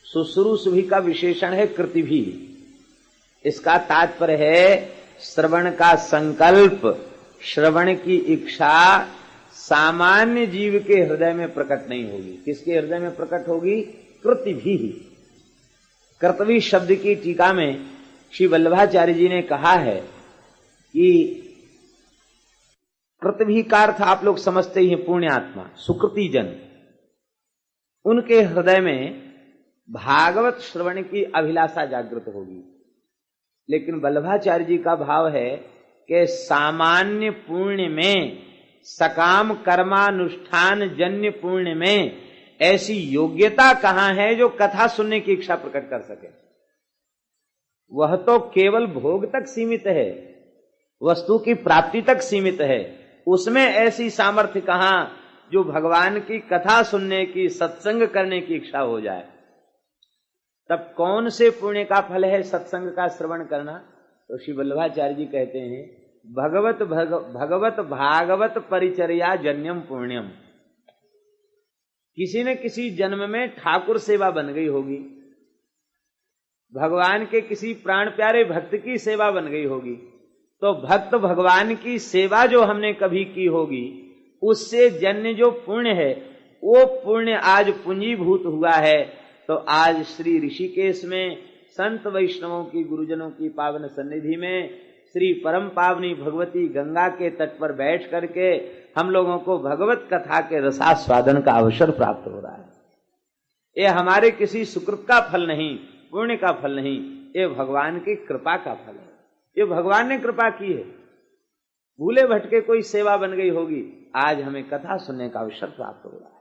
शुश्रूषुभि का विशेषण है कृतिभि। इसका तात्पर्य है श्रवण का संकल्प, श्रवण की इच्छा सामान्य जीव के हृदय में प्रकट नहीं होगी। किसके हृदय में प्रकट होगी? कृतिभि। कर्तवी शब्द की टीका में श्री वल्लभाचार्य जी ने कहा है कि कृतिभि का अर्थ आप लोग समझते ही हैं पुण्यात्मा, सुकृति जन। उनके हृदय में भागवत श्रवण की अभिलाषा जागृत होगी। लेकिन वल्लभाचार्य जी का भाव है कि सामान्य पुण्य में, सकाम कर्मानुष्ठान जन्य पुण्य में ऐसी योग्यता कहां है जो कथा सुनने की इच्छा प्रकट कर सके। वह तो केवल भोग तक सीमित है, वस्तु की प्राप्ति तक सीमित है। उसमें ऐसी सामर्थ्य कहां जो भगवान की कथा सुनने की, सत्संग करने की इच्छा हो जाए। तब कौन से पुण्य का फल है सत्संग का श्रवण करना? तो श्री वल्लभाचार्य जी कहते हैं भगवत भागवत परिचर्या जन्यम पुण्यम। किसी न किसी जन्म में ठाकुर सेवा बन गई होगी, भगवान के किसी प्राण प्यारे भक्त की सेवा बन गई होगी। तो भक्त भगवान की सेवा जो हमने कभी की होगी, उससे जन्य जो पुण्य है, वो पुण्य आज पूंजीभूत हुआ है। तो आज श्री ऋषिकेश में संत वैष्णवों की, गुरुजनों की पावन सन्निधि में श्री परम पावनी भगवती गंगा के तट पर बैठ करके हम लोगों को भगवत कथा के रसास्वादन का अवसर प्राप्त हो रहा है। ये हमारे किसी सुकृत का फल नहीं, पुण्य का फल नहीं, ये भगवान की कृपा का फल है। ये भगवान ने कृपा की है। भूले भटके कोई सेवा बन गई होगी, आज हमें कथा सुनने का अवसर प्राप्त हो रहा है।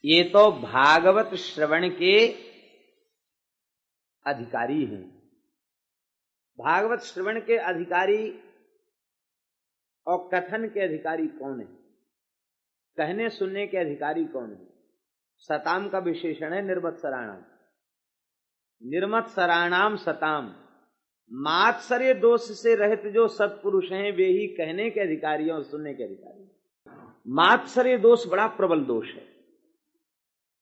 ये तो भागवत श्रवण के अधिकारी हैं। भागवत श्रवण के अधिकारी और कथन के अधिकारी कौन है? कहने सुनने के अधिकारी कौन है? सताम का विशेषण है निर्मत्सराणाम। निर्मत्सराणाम सताम। मात्सर्य दोष से रहित जो सत्पुरुष हैं वे ही कहने के अधिकारी और सुनने के अधिकारी। मात्सर्य दोष बड़ा प्रबल दोष है।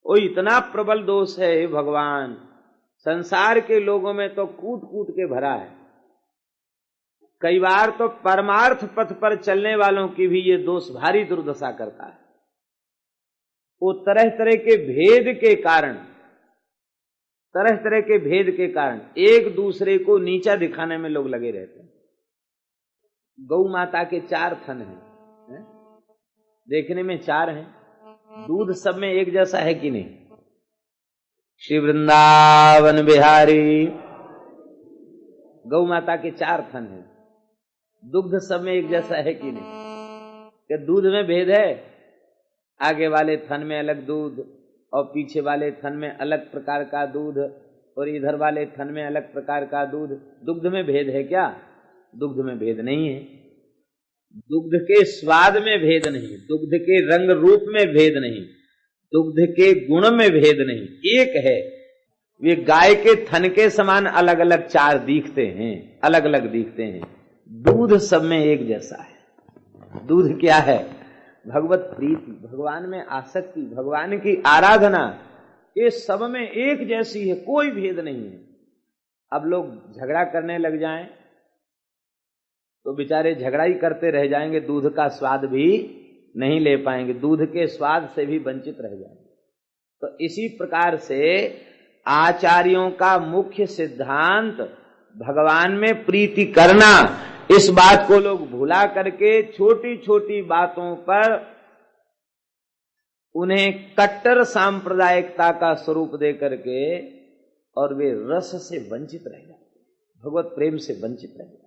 वो इतना प्रबल दोष है भगवान, संसार के लोगों में तो कूट कूट के भरा है। कई बार तो परमार्थ पथ पर चलने वालों की भी ये दोष भारी दुर्दशा करता है। वो तरह तरह के भेद के कारण, एक दूसरे को नीचा दिखाने में लोग लगे रहते हैं। गौ माता के 4 थन हैं, देखने में 4 हैं, दूध सब में एक जैसा है कि नहीं? श्री वृंदावन बिहारी गौ माता के 4 थन हैं, दुग्ध सब में एक जैसा है कि नहीं? क्या दूध में भेद है? आगे वाले थन में अलग दूध और पीछे वाले थन में अलग प्रकार का दूध और इधर वाले थन में अलग प्रकार का दूध। दुग्ध में भेद है क्या? दुग्ध में भेद नहीं है। दुग्ध के स्वाद में भेद नहीं, दुग्ध के रंग रूप में भेद नहीं, दुग्ध के गुण में भेद नहीं, एक है। वे गाय के थन के समान अलग अलग 4 दिखते हैं, अलग अलग दिखते हैं। दूध सब में एक जैसा है। दूध क्या है? भगवत प्रीति, भगवान में आसक्ति, भगवान की आराधना, ये सब में एक जैसी है, कोई भेद नहीं है। अब लोग झगड़ा करने लग जाएं तो बेचारे झगड़ा ही करते रह जाएंगे, दूध का स्वाद भी नहीं ले पाएंगे, दूध के स्वाद से भी वंचित रह जाएंगे। तो इसी प्रकार से आचार्यों का मुख्य सिद्धांत भगवान में प्रीति करना, इस बात को लोग भुला करके छोटी छोटी बातों पर उन्हें कट्टर सांप्रदायिकता का स्वरूप दे करके और वे रस से वंचित रह जाते, भगवत प्रेम से वंचित रह जाते।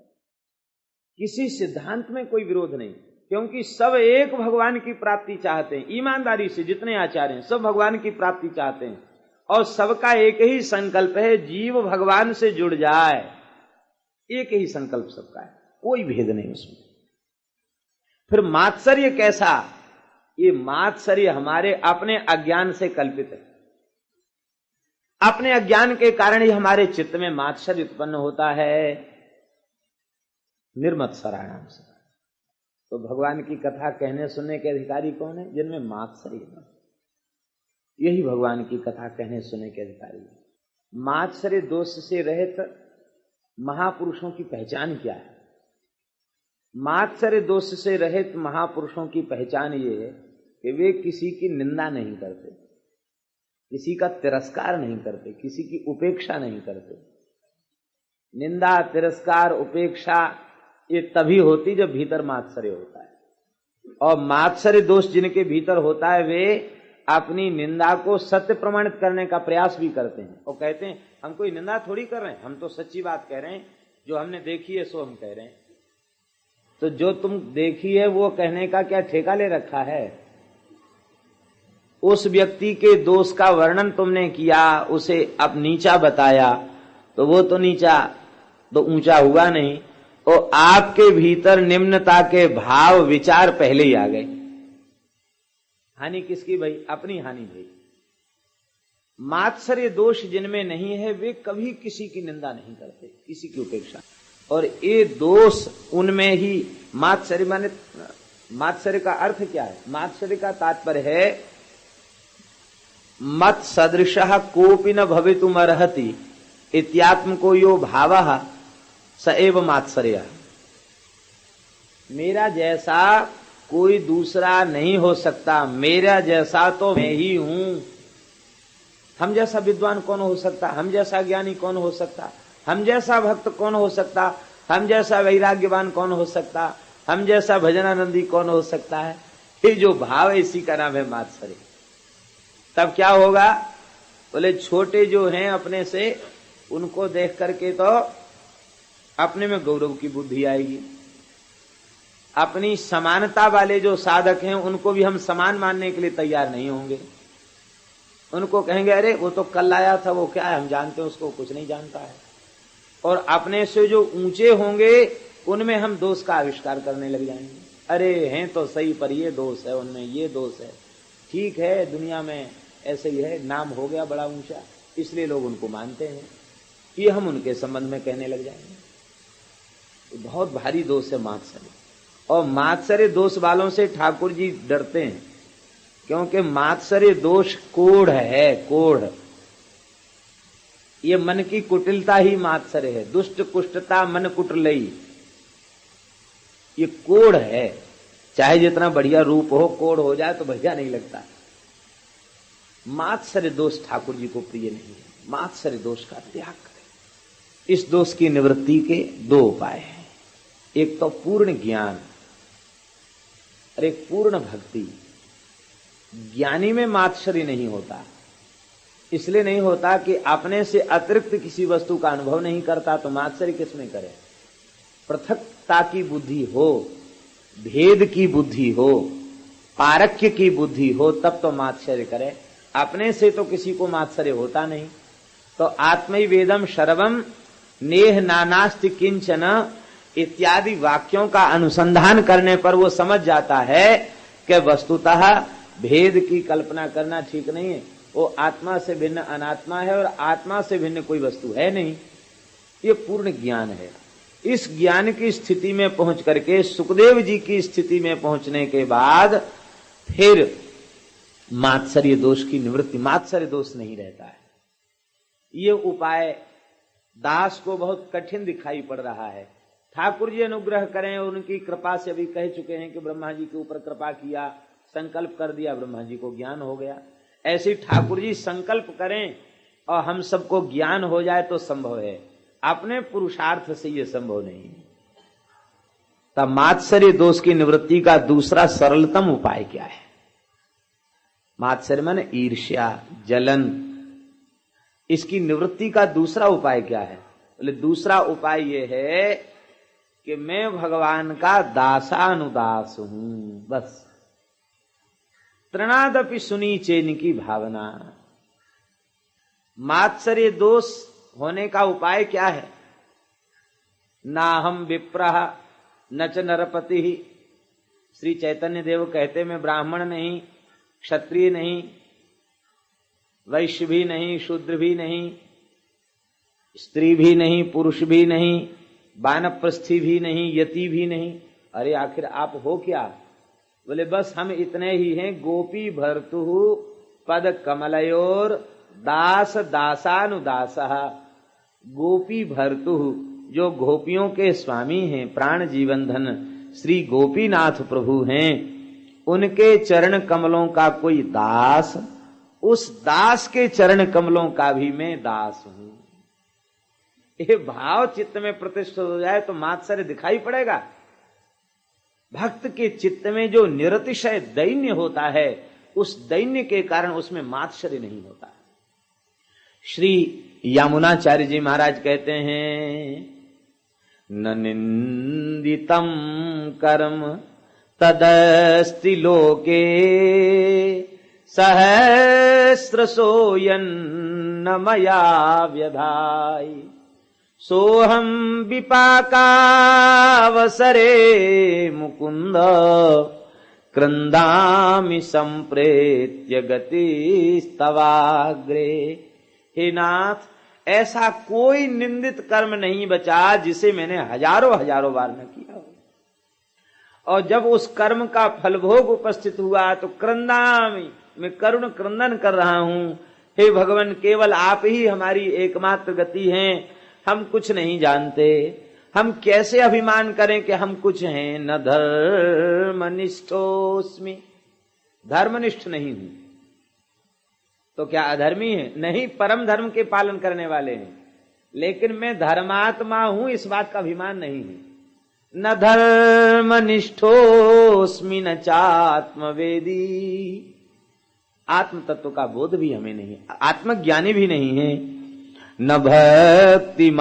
किसी सिद्धांत में कोई विरोध नहीं, क्योंकि सब एक भगवान की प्राप्ति चाहते हैं। ईमानदारी से जितने आचार्य हैं सब भगवान की प्राप्ति चाहते हैं और सबका एक ही संकल्प है, जीव भगवान से जुड़ जाए। एक ही संकल्प सबका है, कोई भेद नहीं उसमें। फिर मात्सर्य कैसा? ये मात्सर्य हमारे अपने अज्ञान से कल्पित है। अपने अज्ञान के कारण ही हमारे चित्त में मात्सर्य उत्पन्न होता है। निर्मत्सराणाम से तो भगवान की कथा कहने सुनने के अधिकारी कौन है? जिनमें मात्सर्य है। यही भगवान की कथा कहने सुने के अधिकारी है। मात्सर्य दोष से रहित महापुरुषों की पहचान क्या है? मात्सर्य दोष से रहित महापुरुषों की पहचान ये है कि वे किसी की निंदा नहीं करते, किसी का तिरस्कार नहीं करते, किसी की उपेक्षा नहीं करते। निंदा, तिरस्कार, उपेक्षा ये तभी होती जब भीतर मात्सर्य होता है। और मात्सर्य दोष जिनके भीतर होता है वे अपनी निंदा को सत्य प्रमाणित करने का प्रयास भी करते हैं और कहते हैं हम कोई निंदा थोड़ी कर रहे हैं, हम तो सच्ची बात कह रहे हैं, जो हमने देखी है सो हम कह रहे हैं। तो जो तुम देखी है वो कहने का क्या ठेका ले रखा है? उस व्यक्ति के दोष का वर्णन तुमने किया, उसे अब नीचा बताया, तो वो तो नीचा तो ऊंचा हुआ नहीं, और आपके भीतर निम्नता के भाव विचार पहले ही आ गए। हानि किसकी भाई? अपनी हानि भाई। मात्सर्य दोष जिनमें नहीं है वे कभी किसी की निंदा नहीं करते, किसी की उपेक्षा। और ये दोष उनमें ही मात्सर्य माने, मात्सर्य का अर्थ क्या है? मात्सर्य का तात्पर्य है मत सदृशः कोपि न भवितुमर्हति इत्यात्मको यो भावः स एव मात्सर्य। मेरा जैसा कोई दूसरा नहीं हो सकता, मेरा जैसा तो मैं ही हूं। हम जैसा विद्वान कौन हो सकता? हम जैसा ज्ञानी कौन हो सकता? हम जैसा भक्त कौन हो सकता? हम जैसा वैराग्यवान कौन हो सकता? हम जैसा भजनानंदी कौन हो सकता है? ये जो भाव है इसी का नाम है मात्सर्य। तब क्या होगा? बोले छोटे जो हैं अपने से, उनको देख करके तो अपने में गौरव की बुद्धि आएगी। अपनी समानता वाले जो साधक हैं उनको भी हम समान मानने के लिए तैयार नहीं होंगे। उनको कहेंगे अरे वो तो कल आया था, वो क्या है हम जानते हैं उसको, कुछ नहीं जानता है। और अपने से जो ऊंचे होंगे उनमें हम दोष का आविष्कार करने लग जाएंगे। अरे हैं तो सही पर ये दोष है, उनमें ये दोष है। ठीक है, दुनिया में ऐसे ही है, नाम हो गया बड़ा ऊंचा इसलिए लोग उनको मानते हैं, ये हम उनके संबंध में कहने लग जाएंगे। तो बहुत भारी दोष है मात्सर्य। और मात्सर्य दोष वालों से ठाकुर जी डरते हैं, क्योंकि मात्सर्य दोष कोढ़ है, कोढ़। ये मन की कुटिलता ही मात्सर्य है। दुष्ट कुष्टता मन कुटलई, ये कोढ़ है। चाहे जितना बढ़िया रूप हो, कोढ़ हो जाए तो बढ़िया नहीं लगता। मात्सर्य दोष ठाकुर जी को प्रिय नहीं है। मात्सर्य दोष का त्याग करें। इस दोष की निवृत्ति के दो उपाय हैं, एक तो पूर्ण ज्ञान और एक पूर्ण भक्ति। ज्ञानी में मात्सर्य नहीं होता, इसलिए नहीं होता कि अपने से अतिरिक्त किसी वस्तु का अनुभव नहीं करता, तो मात्सर्य किसमें करे? पृथकता की बुद्धि हो, भेद की बुद्धि हो, पारक्य की बुद्धि हो, तब तो मात्सर्य करे। अपने से तो किसी को मात्सर्य होता नहीं। तो आत्मै वेदम शर्वम नेह नानास्ति किंचन इत्यादि वाक्यों का अनुसंधान करने पर वो समझ जाता है कि वस्तुतः भेद की कल्पना करना ठीक नहीं है। वो आत्मा से भिन्न अनात्मा है और आत्मा से भिन्न कोई वस्तु है नहीं। ये पूर्ण ज्ञान है। इस ज्ञान की स्थिति में पहुंच करके, सुखदेव जी की स्थिति में पहुंचने के बाद फिर मात्सर्य दोष की निवृत्ति, मात्सर्य दोष नहीं रहता है। ये उपाय दास को बहुत कठिन दिखाई पड़ रहा है। ठाकुर जी अनुग्रह करें, उनकी कृपा से अभी कह चुके हैं कि ब्रह्मा जी के ऊपर कृपा किया, संकल्प कर दिया, ब्रह्मा जी को ज्ञान हो गया। ऐसे ठाकुर जी संकल्प करें और हम सबको ज्ञान हो जाए तो संभव है, अपने पुरुषार्थ से ये संभव नहीं है। तब मात्सर्य दोष की निवृत्ति का दूसरा सरलतम उपाय क्या है? मात्सर्य माने ईर्ष्या, जलन, इसकी निवृत्ति का दूसरा उपाय क्या है? बोले दूसरा उपाय ये है कि मैं भगवान का दासानुदास हूं, बस। तृणादपि सुनी चेन की भावना। मात्सर्य दोष होने का उपाय क्या है? ना हम विप्रह न च नरपति। श्री चैतन्य देव कहते मैं ब्राह्मण नहीं, क्षत्रिय नहीं, वैश्य भी नहीं, शूद्र भी नहीं, स्त्री भी नहीं, पुरुष भी नहीं, वानप्रस्थी भी नहीं, यति भी नहीं। अरे आखिर आप हो क्या? बोले बस हम इतने ही हैं, गोपी भर्तु पद कमलयोर दास दासानुदासः गोपी भर्तु, जो गोपियों के स्वामी हैं, प्राण जीवन धन श्री गोपीनाथ प्रभु हैं, उनके चरण कमलों का कोई दास, उस दास के चरण कमलों का भी मैं दास हूं। ये भाव चित्त में प्रतिष्ठित हो जाए तो मात्सर्य दिखाई पड़ेगा। भक्त के चित्त में जो निरतिशय दैन्य होता है, उस दैन्य के कारण उसमें मात्सर्य नहीं होता। श्री यमुनाचार्य जी महाराज कहते हैं, न निंदितम कर्म तदस्ति लोके सहस्रशो यन्न मया व्यधाय सोहम विपाकावसरे मुकुंद क्रंदामि संप्रेत्य गतिस्तवाग्रे। हे नाथ, ऐसा कोई निंदित कर्म नहीं बचा जिसे मैंने हजारों हजारों बार न किया हो, और जब उस कर्म का फलभोग उपस्थित हुआ तो क्रंदामि, मैं करुण क्रंदन कर रहा हूं। हे भगवान, केवल आप ही हमारी एकमात्र गति हैं, हम कुछ नहीं जानते। हम कैसे अभिमान करें कि हम कुछ हैं। न धर्मनिष्ठोस्मि, धर्मनिष्ठ नहीं हूं तो क्या अधर्मी है? नहीं, परम धर्म के पालन करने वाले हैं, लेकिन मैं धर्मात्मा हूं इस बात का अभिमान नहीं है। न धर्मनिष्ठोस्मि न चात्मवेदी, आत्म तत्व का बोध भी हमें नहीं, आत्मज्ञानी भी नहीं है। न भक्तिमास्त्वच्चरणारविंदे,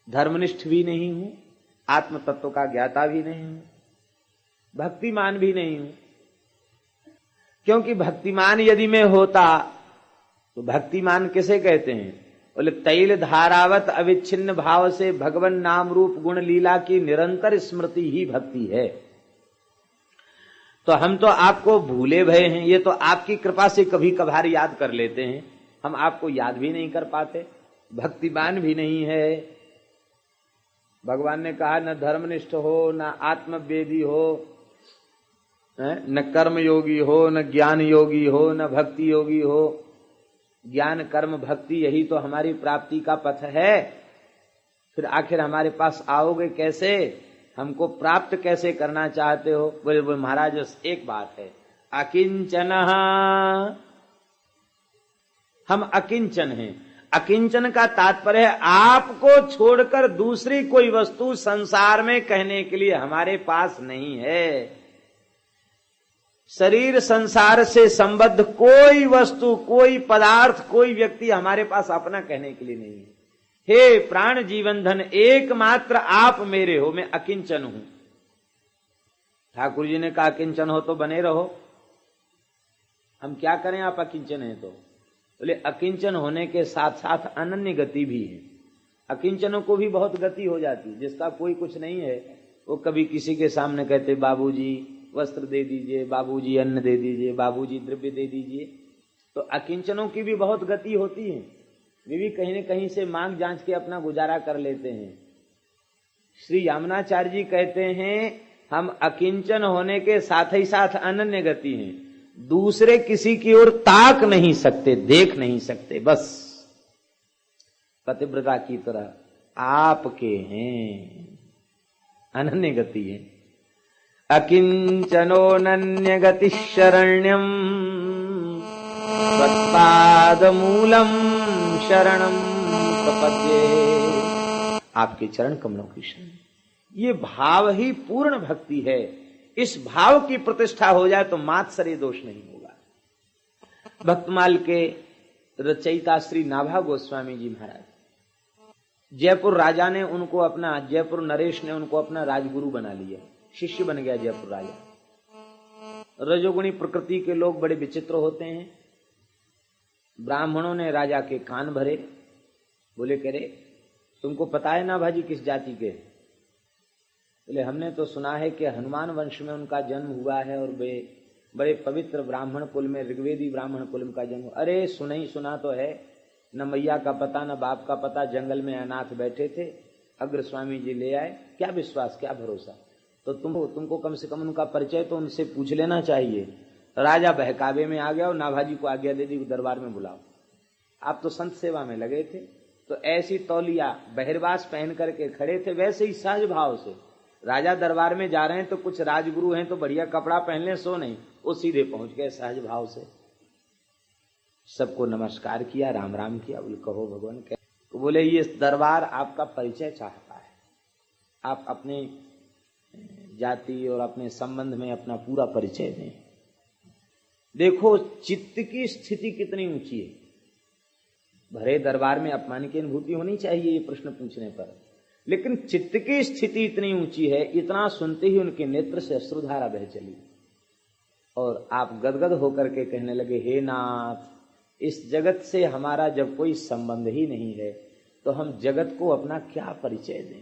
धर्मनिष्ठ भी नहीं हूं, आत्म तत्व का ज्ञाता भी नहीं हूं, भक्तिमान भी नहीं हूं। क्योंकि भक्तिमान यदि मैं होता तो भक्तिमान किसे कहते हैं? बोले तैल धारावत अविच्छिन्न भाव से भगवान नाम रूप गुण लीला की निरंतर स्मृति ही भक्ति है। तो हम तो आपको भूले भय हैं, ये तो आपकी कृपा से कभी कभार याद कर लेते हैं, हम आपको याद भी नहीं कर पाते, भक्तिमान भी नहीं है। भगवान ने कहा न धर्मनिष्ठ हो, न आत्मवेदी हो, न कर्म योगी हो, न ज्ञान योगी हो, न भक्ति योगी हो। ज्ञान कर्म भक्ति यही तो हमारी प्राप्ति का पथ है। फिर आखिर हमारे पास आओगे कैसे? हमको प्राप्त कैसे करना चाहते हो? बोले महाराज एक बात है, अकिंचन, हम अकिंचन हैं। अकिंचन का तात्पर्य है आपको छोड़कर दूसरी कोई वस्तु संसार में कहने के लिए हमारे पास नहीं है। शरीर संसार से संबद्ध कोई वस्तु, कोई पदार्थ, कोई व्यक्ति हमारे पास अपना कहने के लिए नहीं है। हे प्राण जीवन धन, एकमात्र आप मेरे हो, मैं अकिंचन हूं। ठाकुर जी ने कहा अकिंचन हो तो बने रहो, हम क्या करें आप अकिंचन हैं तो। बोले अकिंचन होने के साथ साथ अनन्य गति भी है। अकिंचनों को भी बहुत गति हो जाती है। जिसका कोई कुछ नहीं है वो कभी किसी के सामने कहते बाबूजी वस्त्र दे दीजिए, बाबूजी अन्न दे दीजिए, बाबूजी द्रव्य दे दीजिए। तो अकिंचनों की भी बहुत गति होती है, वे भी कहीं न कहीं से मांग जांच के अपना गुजारा कर लेते हैं। श्री यमुनाचार्य जी कहते हैं हम अकिंचन होने के साथ ही साथ अनन्य गति हैं, दूसरे किसी की ओर ताक नहीं सकते, देख नहीं सकते, बस पतिव्रता की तरह आपके हैं, अनन्य गति है। अकिंचनोऽनन्य गति शरण्यम त्वत्पादमूलम शरणम प्रपद्ये, आपके चरण कमलों की शरण। ये भाव ही पूर्ण भक्ति है। इस भाव की प्रतिष्ठा हो जाए तो मात्सर्य दोष नहीं होगा। भक्तमाल के रचयिता श्री नाभा गोस्वामी जी महाराज, जयपुर राजा ने उनको अपना, जयपुर नरेश ने उनको अपना राजगुरु बना लिया, शिष्य बन गया जयपुर राजा। रजोगुणी प्रकृति के लोग बड़े विचित्र होते हैं। ब्राह्मणों ने राजा के कान भरे, बोले करे तुमको पता है ना भाजी किस जाति के? बोले हमने तो सुना है कि हनुमान वंश में उनका जन्म हुआ है और वे बड़े पवित्र ब्राह्मण कुल में, ऋग्वेदी ब्राह्मण कुल का जन्म। अरे सुना ही सुना तो है, न मैया का पता न बाप का पता, जंगल में अनाथ बैठे थे, अग्र स्वामी जी ले आए, क्या विश्वास क्या भरोसा। तो तुमको कम से कम उनका परिचय तो उनसे पूछ लेना चाहिए। तो राजा बहकावे में आ गया और नाभाजी को आज्ञा दे दी दरबार में बुलाओ। आप तो संत सेवा में लगे थे, तो ऐसी तौलिया बहिर्वास पहन करके खड़े थे, वैसे ही सहज भाव से राजा दरबार में जा रहे हैं तो कुछ राजगुरु हैं तो बढ़िया कपड़ा पहन ले, सो नहीं, वो सीधे पहुंच गए सहज भाव से, सबको नमस्कार किया, राम राम किया। बोले कहो भगवान। तो बोले ये दरबार आपका परिचय चाहता है, आप अपने जाति और अपने संबंध में अपना पूरा परिचय दें। देखो चित्त की स्थिति कितनी ऊंची है। भरे दरबार में अपमान की अनुभूति होनी चाहिए ये प्रश्न पूछने पर, लेकिन चित्त की स्थिति इतनी ऊंची है, इतना सुनते ही उनके नेत्र से अश्रुधारा बह चली और आप गदगद होकर के कहने लगे, हे नाथ, इस जगत से हमारा जब कोई संबंध ही नहीं है तो हम जगत को अपना क्या परिचय दें।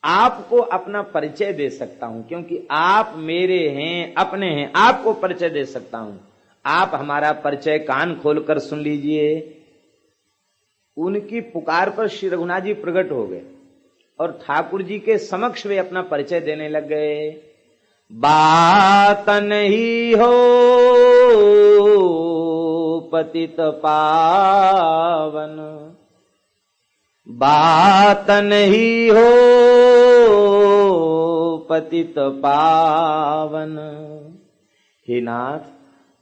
आपको अपना परिचय दे सकता हूं क्योंकि आप मेरे हैं, अपने हैं, आपको परिचय दे सकता हूं। आप हमारा परिचय कान खोलकर सुन लीजिए। उनकी पुकार पर श्री रघुनाथ जी प्रकट हो गए और ठाकुर जी के समक्ष वे अपना परिचय देने लग गए। बात नहीं हो पतित पावन, बात नहीं हो पतित पावन। हे नाथ,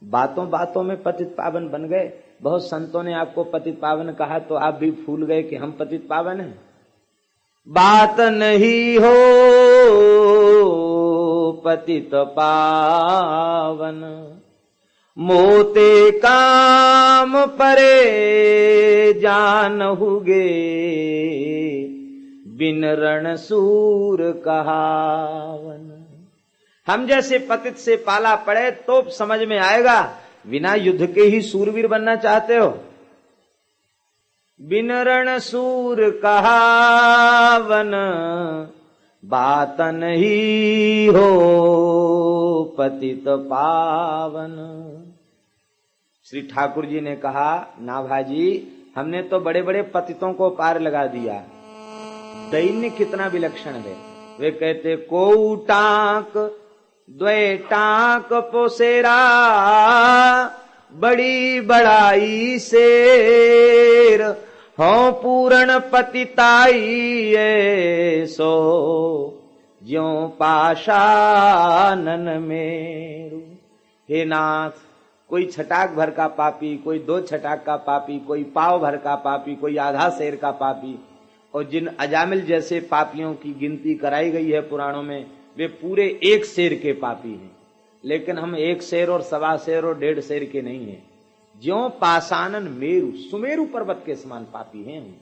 बातों बातों में पतित पावन बन गए। बहुत संतों ने आपको पतित पावन कहा तो आप भी फूल गए कि हम पतित पावन हैं। बात नहीं हो पतित पावन, मोते काम परे जानहुगे, बिन रण सूर कहावन। हम जैसे पतित से पाला पड़े तो समझ में आएगा, बिना युद्ध के ही सूरवीर बनना चाहते हो। बिन रण सूर कहावन, बात नहीं हो पतित पावन। श्री ठाकुर जी ने कहा, नाभाजी, हमने तो बड़े बड़े पतितों को पार लगा दिया, दैन्य कितना विलक्षण है। वे कहते, को टाक द्वे टाक पोसेरा, बड़ी बड़ाई शेर, हो पूर्ण पतिताई सो, ज्यों पाशानन मेरु। हे नाथ, कोई छटाक भर का पापी, कोई 2 छटाक का पापी, कोई पाव भर का पापी, कोई आधा शेर का पापी, और जिन अजामिल जैसे पापियों की गिनती कराई गई है पुराणों में, वे पूरे 1 शेर के पापी हैं। लेकिन हम 1 शेर और 1.25 शेर और 1.5 शेर के नहीं हैं। ज्यों पाषाणन मेरु, सुमेरु पर्वत के समान पापी हैं हम।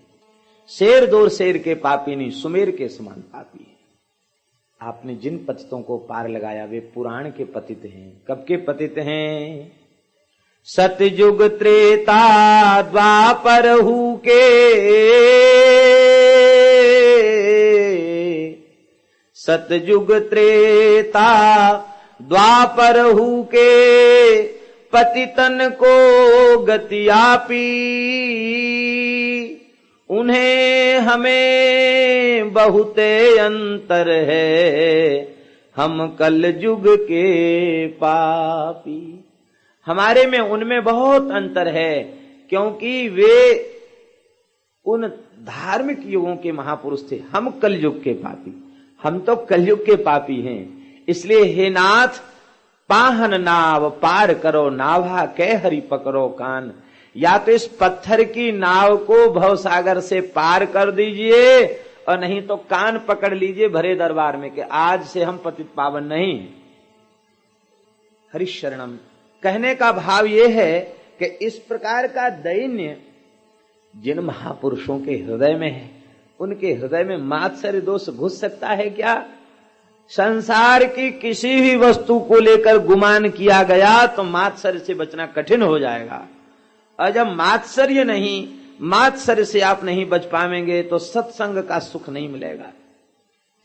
शेर 2 शेर के पापी नहीं, सुमेर के समान पापी हैं। आपने जिन पतितों को पार लगाया वे पुराण के पतित हैं। कब के पतित हैं? सतयुग त्रेता द्वापर हु के, सतयुग त्रेता द्वापर हु के, पतितन को गति आपी। उन्हें हमें बहुते अंतर है, हम कल युग के पापी। हमारे में उनमें बहुत अंतर है, क्योंकि वे उन धार्मिक युगों के महापुरुष थे, हम कलयुग के पापी। हम तो कलयुग के पापी हैं। इसलिए हे नाथ, पाहन नाव पार करो, नाभा कह हरि पकड़ो कान। या तो इस पत्थर की नाव को भवसागर से पार कर दीजिए, और नहीं तो कान पकड़ लीजिए भरे दरबार में कि आज से हम पतित पावन नहीं। हरिशरणम कहने का भाव यह है कि इस प्रकार का दैन्य जिन महापुरुषों के हृदय में है, उनके हृदय में मात्सर्य दोष घुस सकता है क्या? संसार की किसी भी वस्तु को लेकर गुमान किया गया तो मात्सर्य से बचना कठिन हो जाएगा। और जब मात्सर्य नहीं, मात्सर्य से आप नहीं बच पाएंगे तो सत्संग का सुख नहीं मिलेगा।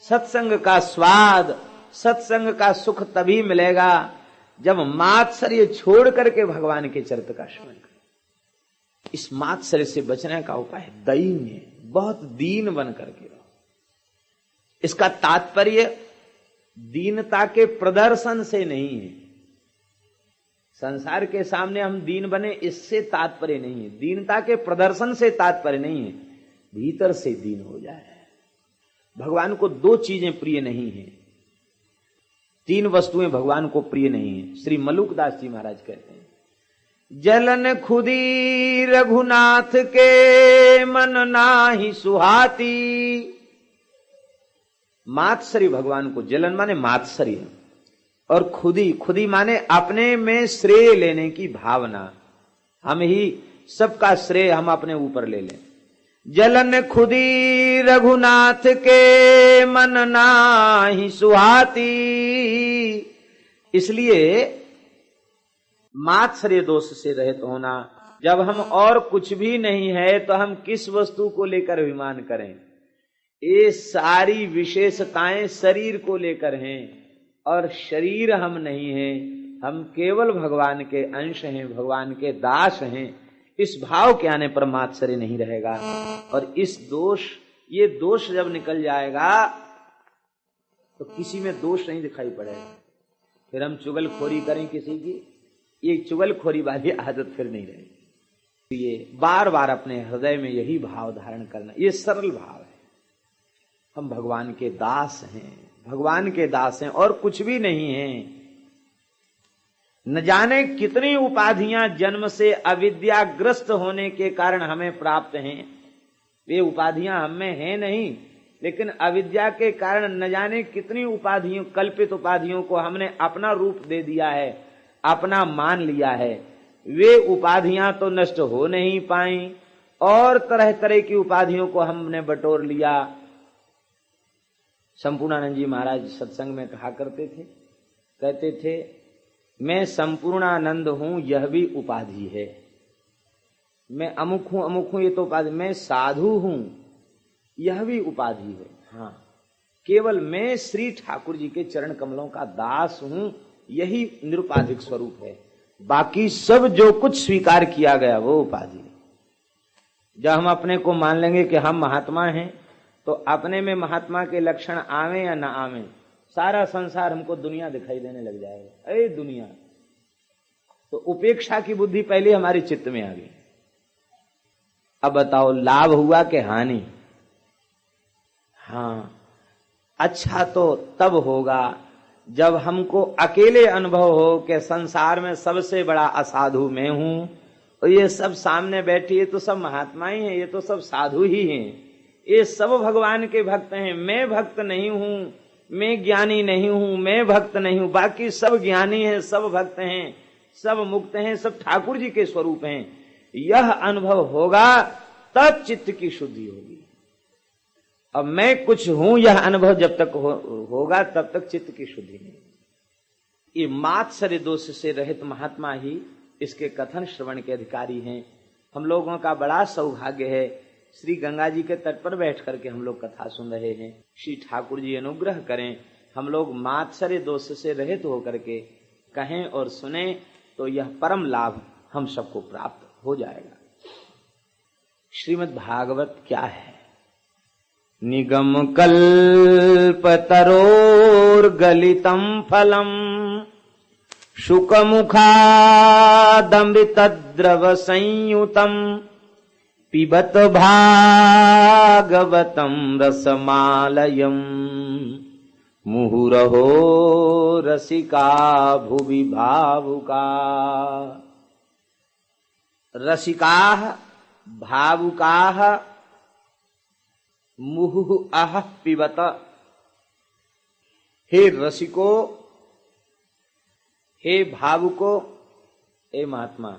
सत्संग का स्वाद, सत्संग का सुख तभी मिलेगा जब मात्सर्य छोड़ करके भगवान के चरित्र का श्रवण करें। इस मात्सर्य से बचने का उपाय दैन्य, बहुत दीन बन करके रहो। इसका तात्पर्य दीनता के प्रदर्शन से नहीं है। संसार के सामने हम दीन बने इससे तात्पर्य नहीं है, दीनता के प्रदर्शन से तात्पर्य नहीं है, भीतर से दीन हो जाए। भगवान को दो चीजें प्रिय नहीं है, तीन वस्तुएं भगवान को प्रिय नहीं है। श्री मलुकदास जी महाराज कहते हैं, जलन खुदी रघुनाथ के मन नाहि सुहाती। मात्सर्य भगवान को, जलन माने मात्सर्य, और खुदी, खुदी माने अपने में श्रेय लेने की भावना, हम ही सबका श्रेय हम अपने ऊपर ले लें। जलन खुदी रघुनाथ के मन नाहि सुहाती। इसलिए मात्सर्य दोष से रहित होना। जब हम और कुछ भी नहीं है तो हम किस वस्तु को लेकर अभिमान करें? ये सारी विशेषताएं शरीर को लेकर हैं और शरीर हम नहीं हैं, हम केवल भगवान के अंश हैं, भगवान के दास हैं। इस भाव के आने पर मात्सर्य नहीं रहेगा। और इस दोष, ये दोष जब निकल जाएगा तो किसी में दोष नहीं दिखाई पड़ेगा। फिर हम चुगलखोरी करें किसी की, ये चुगलखोरी वाली आदत फिर नहीं रहेगी। ये बार बार अपने हृदय में यही भाव धारण करना, ये सरल भाव है। हम भगवान के दास हैं, भगवान के दास हैं और कुछ भी नहीं है। न जाने कितनी उपाधियां जन्म से अविद्याग्रस्त होने के कारण हमें प्राप्त हैं। वे उपाधियां हम में हैं नहीं, लेकिन अविद्या के कारण न जाने कितनी उपाधियों, कल्पित उपाधियों को हमने अपना रूप दे दिया है, अपना मान लिया है। वे उपाधियां तो नष्ट हो नहीं पाई और तरह तरह की उपाधियों को हमने बटोर लिया। संपूर्णानंद जी महाराज सत्संग में कहा करते थे, कहते थे, मैं संपूर्णानंद हूं यह भी उपाधि है। मैं अमुक हूं ये तो उपाधि, मैं साधु हूं यह भी उपाधि है। हाँ, केवल मैं श्री ठाकुर जी के चरण कमलों का दास हूं यही निरुपाधिक स्वरूप है। बाकी सब जो कुछ स्वीकार किया गया वो उपाधि है। जब हम अपने को मान लेंगे कि हम महात्मा हैं तो अपने में महात्मा के लक्षण आवे या ना आवे, सारा संसार हमको दुनिया दिखाई देने लग जाएगा। अरे दुनिया, तो उपेक्षा की बुद्धि पहले हमारे चित्त में आ गई। अब बताओ लाभ हुआ कि हानि? हाँ, अच्छा तो तब होगा जब हमको अकेले अनुभव हो कि संसार में सबसे बड़ा असाधु मैं हूं और ये सब सामने बैठी है तो सब महात्मा ही हैं, ये तो सब साधु ही हैं, ये सब भगवान के भक्त हैं। मैं भक्त नहीं हूं, मैं ज्ञानी नहीं हूं, मैं भक्त नहीं हूं, बाकी सब ज्ञानी हैं, सब भक्त हैं, सब मुक्त हैं, सब ठाकुर जी के स्वरूप हैं। यह अनुभव होगा तब चित्त की शुद्धि होगी। अब मैं कुछ हूं यह अनुभव जब तक होगा तब तक चित्त की शुद्धि नहीं। ये मात्सर्य दोष से रहित महात्मा ही इसके कथन श्रवण के अधिकारी हैं। हम लोगों का बड़ा सौभाग्य है, श्री गंगा जी के तट पर बैठ करके हम लोग कथा सुन रहे हैं। श्री ठाकुर जी अनुग्रह करें, हम लोग मात्सर्य दोष से रहित होकर के कहें और सुने तो यह परम लाभ हम सबको प्राप्त हो जाएगा। श्रीमद् भागवत क्या है? निगम कल्प तरोर गलितम फलम शुकमुखादमृतद्रव संयुतम पिबत भागवतम रसमालयम मुहुरहो रसिका भुवि भावुका। रसिकाः भावुकाः मुहुः अह पिबत। हे रसिको, हे भावुको, हे महात्मा,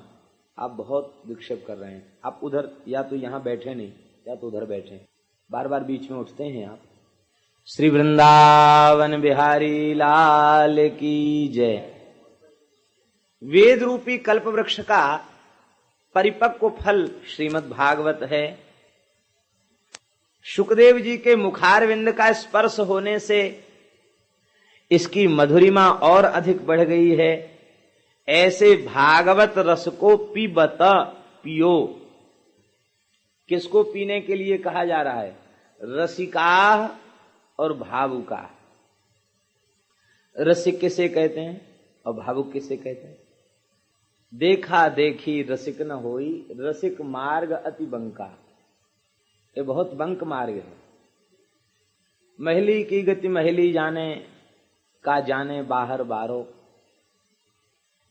आप बहुत विक्षेप कर रहे हैं। आप उधर या तो यहां बैठे नहीं या तो उधर बैठे, बार बार बीच में उठते हैं आप। श्री वृंदावन बिहारी लाल की जय। वेद रूपी कल्प वृक्ष का परिपक्व फल श्रीमद् भागवत है। शुकदेव जी के मुखारविंद का स्पर्श होने से इसकी मधुरिमा और अधिक बढ़ गई है। ऐसे भागवत रस को पीबत, पियो। किसको पीने के लिए कहा जा रहा है? रसिका और भावुका। रसिक किसे कहते हैं और भावुक किसे कहते हैं? देखा देखी रसिक न होई, रसिक मार्ग अति बंका। ये बहुत बंक मार्ग है। महली की गति महली जाने, का जाने बाहर बारो।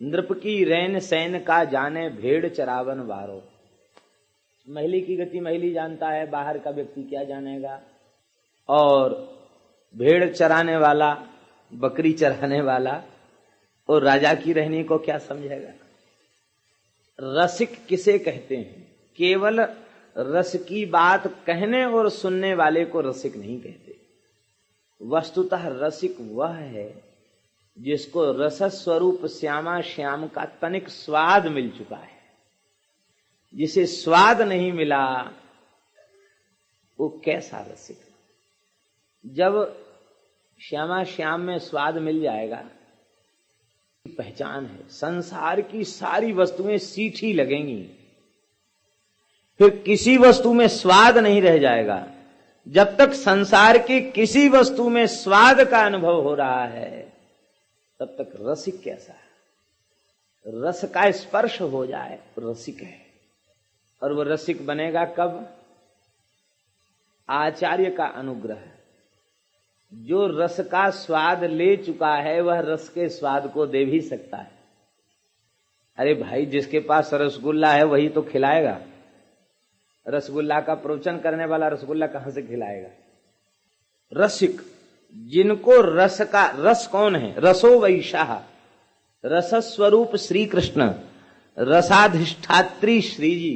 नृप की रैन सैन का जाने भेड़ चरावन वारो। महली की गति महली जानता है, बाहर का व्यक्ति क्या जानेगा। और भेड़ चराने वाला, बकरी चराने वाला और राजा की रहनी को क्या समझेगा। रसिक किसे कहते हैं? केवल रस की बात कहने और सुनने वाले को रसिक नहीं कहते। वस्तुतः रसिक वह है जिसको रस स्वरूप श्यामा श्याम का तनिक स्वाद मिल चुका है। जिसे स्वाद नहीं मिला वो कैसा रसिक। जब श्यामा श्याम में स्वाद मिल जाएगा, पहचान है, संसार की सारी वस्तुएं सीठी लगेंगी, फिर किसी वस्तु में स्वाद नहीं रह जाएगा। जब तक संसार की किसी वस्तु में स्वाद का अनुभव हो रहा है, तब तक रसिक कैसा है? रस का स्पर्श हो जाए रसिक है। और वो रसिक बनेगा कब? आचार्य का अनुग्रह। जो रस का स्वाद ले चुका है वह रस के स्वाद को दे भी सकता है। अरे भाई, जिसके पास रसगुल्ला है वही तो खिलाएगा। रसगुल्ला का प्रवचन करने वाला रसगुल्ला कहां से खिलाएगा? रसिक, जिनको रस का, रस कौन है? रसो वैशाह, रस स्वरूप श्री कृष्ण, रसाधिष्ठात्री श्री जी,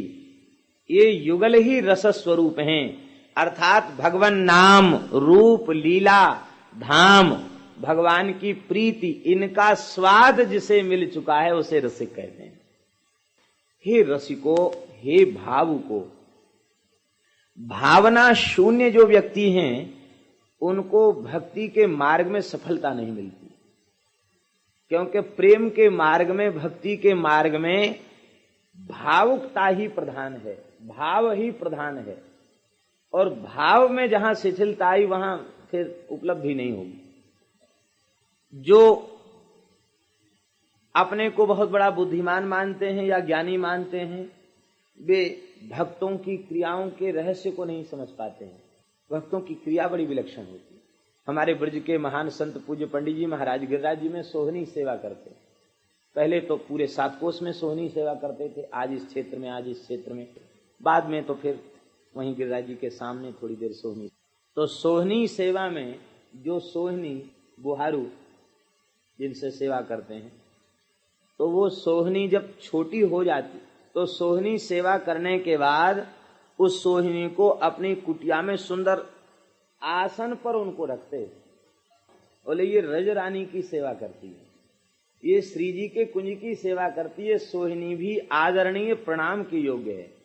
ये युगल ही रस स्वरूप हैं। अर्थात भगवान नाम, रूप, लीला, धाम, भगवान की प्रीति, इनका स्वाद जिसे मिल चुका है उसे रसिक कहते हैं। हे रसिको, हे भावुको, भावना शून्य जो व्यक्ति हैं उनको भक्ति के मार्ग में सफलता नहीं मिलती, क्योंकि प्रेम के मार्ग में, भक्ति के मार्ग में भावुकता ही प्रधान है, भाव ही प्रधान है। और भाव में जहां शिथिलता आई वहां फिर उपलब्धि नहीं होगी। जो अपने को बहुत बड़ा बुद्धिमान मानते हैं या ज्ञानी मानते हैं, वे भक्तों की क्रियाओं के रहस्य को नहीं समझ पाते हैं। भक्तों की क्रिया बड़ी विलक्षण होती है। हमारे ब्रज के महान संत पूज्य पंडित जी महाराज गिरिराज जी में सोहनी सेवा करते हैं। पहले तो पूरे 7 कोस में सोहनी सेवा करते थे, आज इस क्षेत्र में, आज इस क्षेत्र में, बाद में तो फिर वहीं गिरिराज जी के सामने थोड़ी देर सोहनी। तो सोहनी सेवा में जो सोहनी बुहारू जिनसे सेवा करते हैं, तो वो सोहनी जब छोटी हो जाती तो सोहनी सेवा करने के बाद उस सोहनी को अपनी कुटिया में सुंदर आसन पर उनको रखते। बोले ये रज रानी की सेवा करती है, ये श्री जी के कुंज की सेवा करती है। सोहिनी भी आदरणीय, प्रणाम के योग्य है।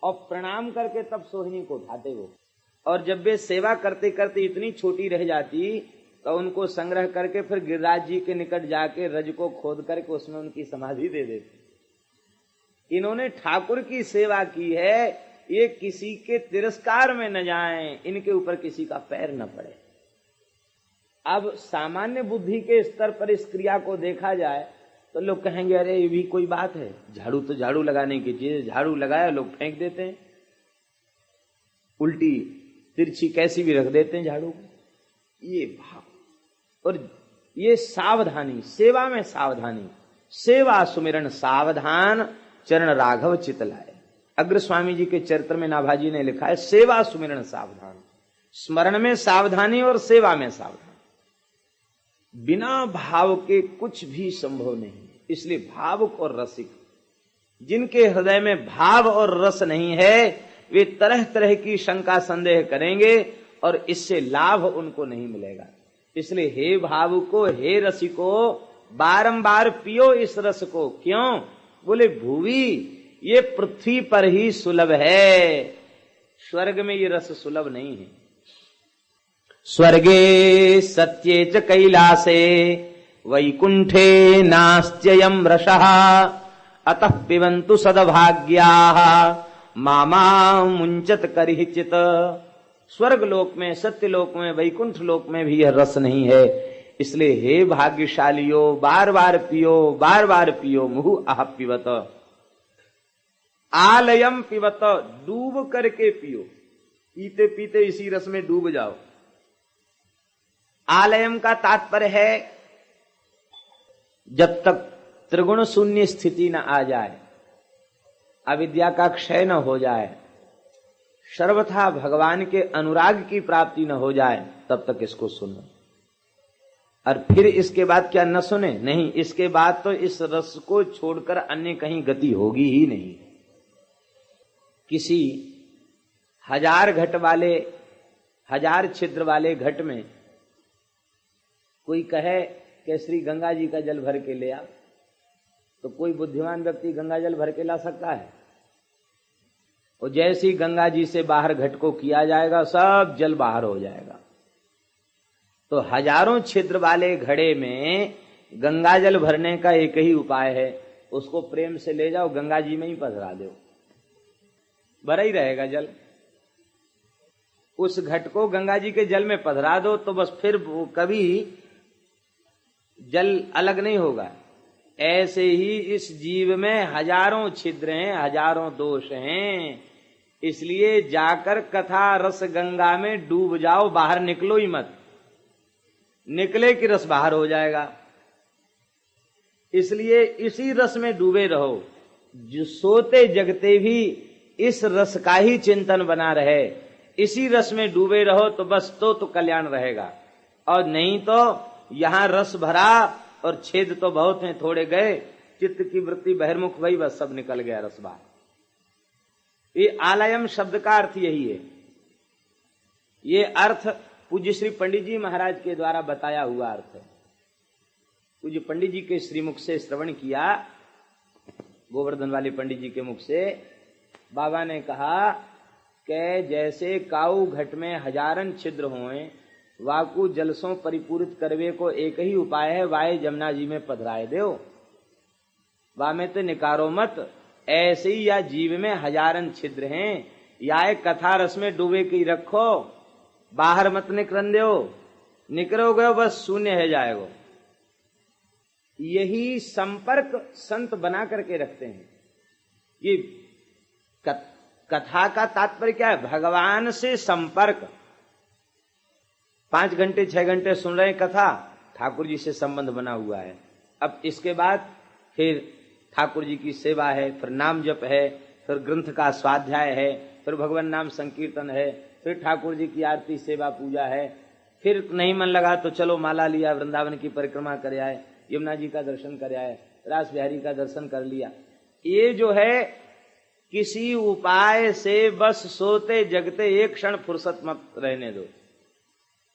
और प्रणाम करके तब सोहिनी को उठाते वो। और जब वे सेवा करते करते इतनी छोटी रह जाती तो उनको संग्रह करके फिर गिरिराज जी के निकट जाके रज को खोद करके उसमें उनकी समाधि दे देते। इन्होंने ठाकुर की सेवा की है, ये किसी के तिरस्कार में न जाएं, इनके ऊपर किसी का पैर न पड़े। अब सामान्य बुद्धि के स्तर पर इस क्रिया को देखा जाए तो लोग कहेंगे अरे ये भी कोई बात है, झाड़ू तो झाड़ू लगाने की चीज, झाड़ू लगाया लोग फेंक देते हैं, उल्टी तिरछी कैसी भी रख देते हैं झाड़ू को। ये भाव और ये सावधानी, सेवा में सावधानी, सेवा सुमिरन सावधान चरण राघव चित लाए। अग्र स्वामी जी के चरित्र में नाभाजी ने लिखा है सेवा सुमिरन सावधान, स्मरण में सावधानी और सेवा में सावधानी। बिना भाव के कुछ भी संभव नहीं। इसलिए भावुक और रसिक, जिनके हृदय में भाव और रस नहीं है, वे तरह तरह की शंका संदेह करेंगे और इससे लाभ उनको नहीं मिलेगा। इसलिए हे भावुको, हे रसिको, बारंबार पियो इस रस को। क्यों? बोले भूवि ये पृथ्वी पर ही सुलभ है, स्वर्ग में ये रस सुलभ नहीं है। स्वर्गे सत्ये च कैलासे वैकुंठे नास्त्ययं रसः अतः पिबन्तु सद्भाग्याः मामा मुंचत करिचित। स्वर्ग लोक में, सत्य लोक में, वैकुंठ लोक में भी यह रस नहीं है, इसलिए हे भाग्यशालियो बार बार पियो मुहु आह पिबत, आलयम पिबत, डूब करके पियो, पीते पीते इसी रस में डूब जाओ। आलयम का तात्पर्य है जब तक त्रिगुण शून्य स्थिति न आ जाए, अविद्या का क्षय न हो जाए, सर्वथा भगवान के अनुराग की प्राप्ति न हो जाए, तब तक इसको सुनो। और फिर इसके बाद क्या न सुने? नहीं, इसके बाद तो इस रस को छोड़कर अन्य कहीं गति होगी ही नहीं। किसी 1000 घट वाले, 1000 छिद्र वाले घट में कोई कहे कि श्री गंगा जी का जल भर के ले आ, तो कोई बुद्धिमान व्यक्ति गंगा जल भर के ला सकता है? और जैसी गंगा जी से बाहर घट को किया जाएगा, सब जल बाहर हो जाएगा। तो हजारों छिद्र वाले घड़े में गंगा जल भरने का एक ही उपाय है, उसको प्रेम से ले जाओ, गंगा जी में ही पधरा दो, भरा ही रहेगा जल। उस घट को गंगा जी के जल में पधरा दो तो बस फिर वो कभी जल अलग नहीं होगा। ऐसे ही इस जीव में हजारों छिद्र हैं, हजारों दोष हैं, इसलिए जाकर कथा रस गंगा में डूब जाओ, बाहर निकलो ही मत, निकले कि रस बाहर हो जाएगा। इसलिए इसी रस में डूबे रहो, जो सोते जगते भी इस रस का ही चिंतन बना रहे, इसी रस में डूबे रहो तो बस तो कल्याण रहेगा। और नहीं तो यहां रस भरा और छेद तो बहुत हैं, थोड़े गए, चित्त की वृत्ति बहिर्मुख भई, बस सब निकल गया रस बाहर। ये आलयम शब्द का अर्थ यही है। ये अर्थ पूज्य श्री पंडित जी महाराज के द्वारा बताया हुआ अर्थ है। पूज्य पंडित जी के श्रीमुख से श्रवण किया, गोवर्धन वाले पंडित जी के मुख से बाबा ने कहा कि जैसे काऊ घट में हजारन छिद्र होए, वाकु जलसों परिपूरित करवे को एक ही उपाय है, वाये जमुना जी में पधराए दो, वा में तो निकारो मत। ऐसे ही या जीव में हजारन छिद्र हैं, या कथा रस में डूबे के रखो, बाहर मत निकलन दो, निकलोगे बस शून्य है जाएगो। यही संपर्क संत बना करके रखते हैं। ये कथा का तात्पर्य क्या है? भगवान से संपर्क। 5 घंटे 6 घंटे सुन रहे कथा, ठाकुर जी से संबंध बना हुआ है। अब इसके बाद फिर ठाकुर जी की सेवा है, फिर नाम जप है, फिर ग्रंथ का स्वाध्याय है, फिर भगवान नाम संकीर्तन है, फिर ठाकुर जी की आरती सेवा पूजा है, फिर नहीं मन लगा तो चलो माला लिया, वृंदावन की परिक्रमा कर आए, यमुना जी का दर्शन कर आए, रास बिहारी का दर्शन कर लिया। ये जो है किसी उपाय से बस सोते जगते एक क्षण फुर्सत मत रहने दो।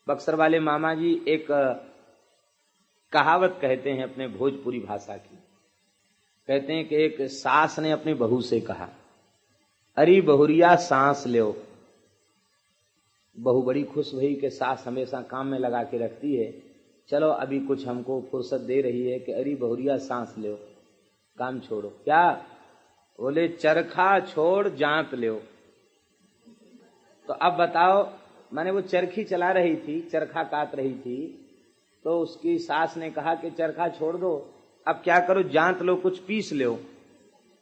बक्सर वाले मामा जी एक कहावत कहते हैं अपने भोजपुरी भाषा की। कहते हैं कि एक सास ने अपनी बहू से कहा, अरे बहुरिया सांस लो। बहू बड़ी खुश हुई कि सास हमेशा काम में लगा के रखती है, चलो अभी कुछ हमको फुर्सत दे रही है कि अरे बहुरिया सांस लो, काम छोड़ो। क्या? बोले चरखा छोड़ जांत लो। तो अब बताओ, माने वो चरखी चला रही थी, चरखा काट रही थी, तो उसकी सास ने कहा कि चरखा छोड़ दो, अब क्या करो, जांत लो, कुछ पीस लो।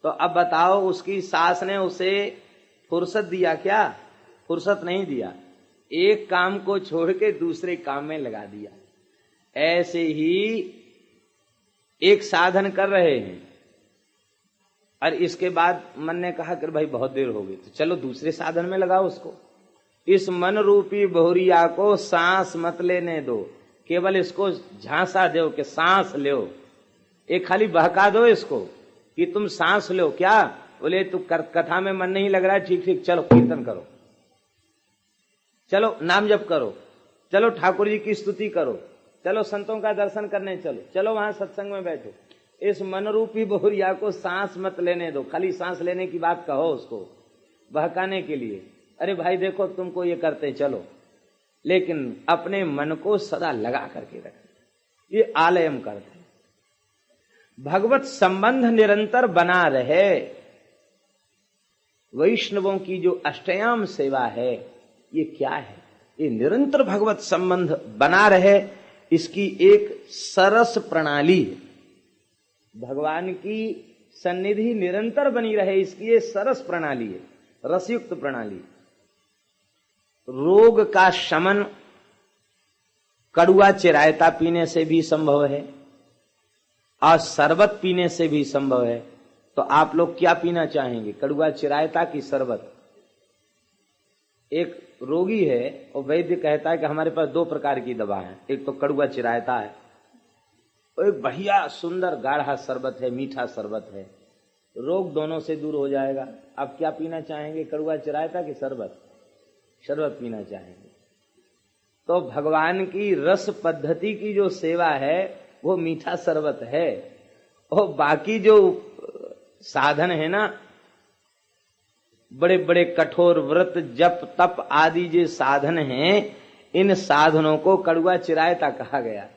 तो अब बताओ, उसकी सास ने उसे फुर्सत दिया क्या? फुर्सत नहीं दिया, एक काम को छोड़ के दूसरे काम में लगा दिया। ऐसे ही एक साधन कर रहे हैं और इसके बाद मन ने कहा कि भाई बहुत देर हो गई, तो चलो दूसरे साधन में लगाओ उसको। इस मन रूपी बहुरिया को सांस मत लेने दो, केवल इसको झांसा दो कि सांस लो, एक खाली बहका दो इसको कि तुम सांस लो। क्या? बोले तू कथा में मन नहीं लग रहा है, ठीक ठीक, चलो कीर्तन करो, चलो नाम जप करो, चलो ठाकुर जी की स्तुति करो, चलो संतों का दर्शन करने चलो, चलो वहां सत्संग में बैठो। इस मन रूपी बहुरिया को सांस मत लेने दो, खाली सांस लेने की बात कहो उसको बहकाने के लिए, अरे भाई देखो तुमको ये करते चलो, लेकिन अपने मन को सदा लगा करके रखें। ये आलयम करते हैं। भगवत संबंध निरंतर बना रहे। वैष्णवों की जो अष्टयाम सेवा है, ये क्या है? ये निरंतर भगवत संबंध बना रहे, इसकी एक सरस प्रणाली है। भगवान की सन्निधि निरंतर बनी रहे, इसकी ये सरस प्रणाली है, रसयुक्त प्रणाली। रोग का शमन कड़ुआ चिरायता पीने से भी संभव है और शरबत पीने से भी संभव है। तो आप लोग क्या पीना चाहेंगे, कड़ुआ चिरायता की शरबत? एक रोगी है और वैद्य कहता है कि हमारे पास 2 प्रकार की दवा है, एक तो कड़ुआ चिरायता है और एक बढ़िया सुंदर गाढ़ा शरबत है, मीठा शरबत है, रोग दोनों से दूर हो जाएगा। आप क्या पीना चाहेंगे, कड़ुआ चिरायता की शरबत? शरबत पीना चाहेंगे। तो भगवान की रस पद्धति की जो सेवा है वो मीठा शरबत है, और बाकी जो साधन है ना, बड़े बड़े कठोर व्रत जप तप आदि जो साधन हैं, इन साधनों को कड़ुआ चिरायता कहा गया।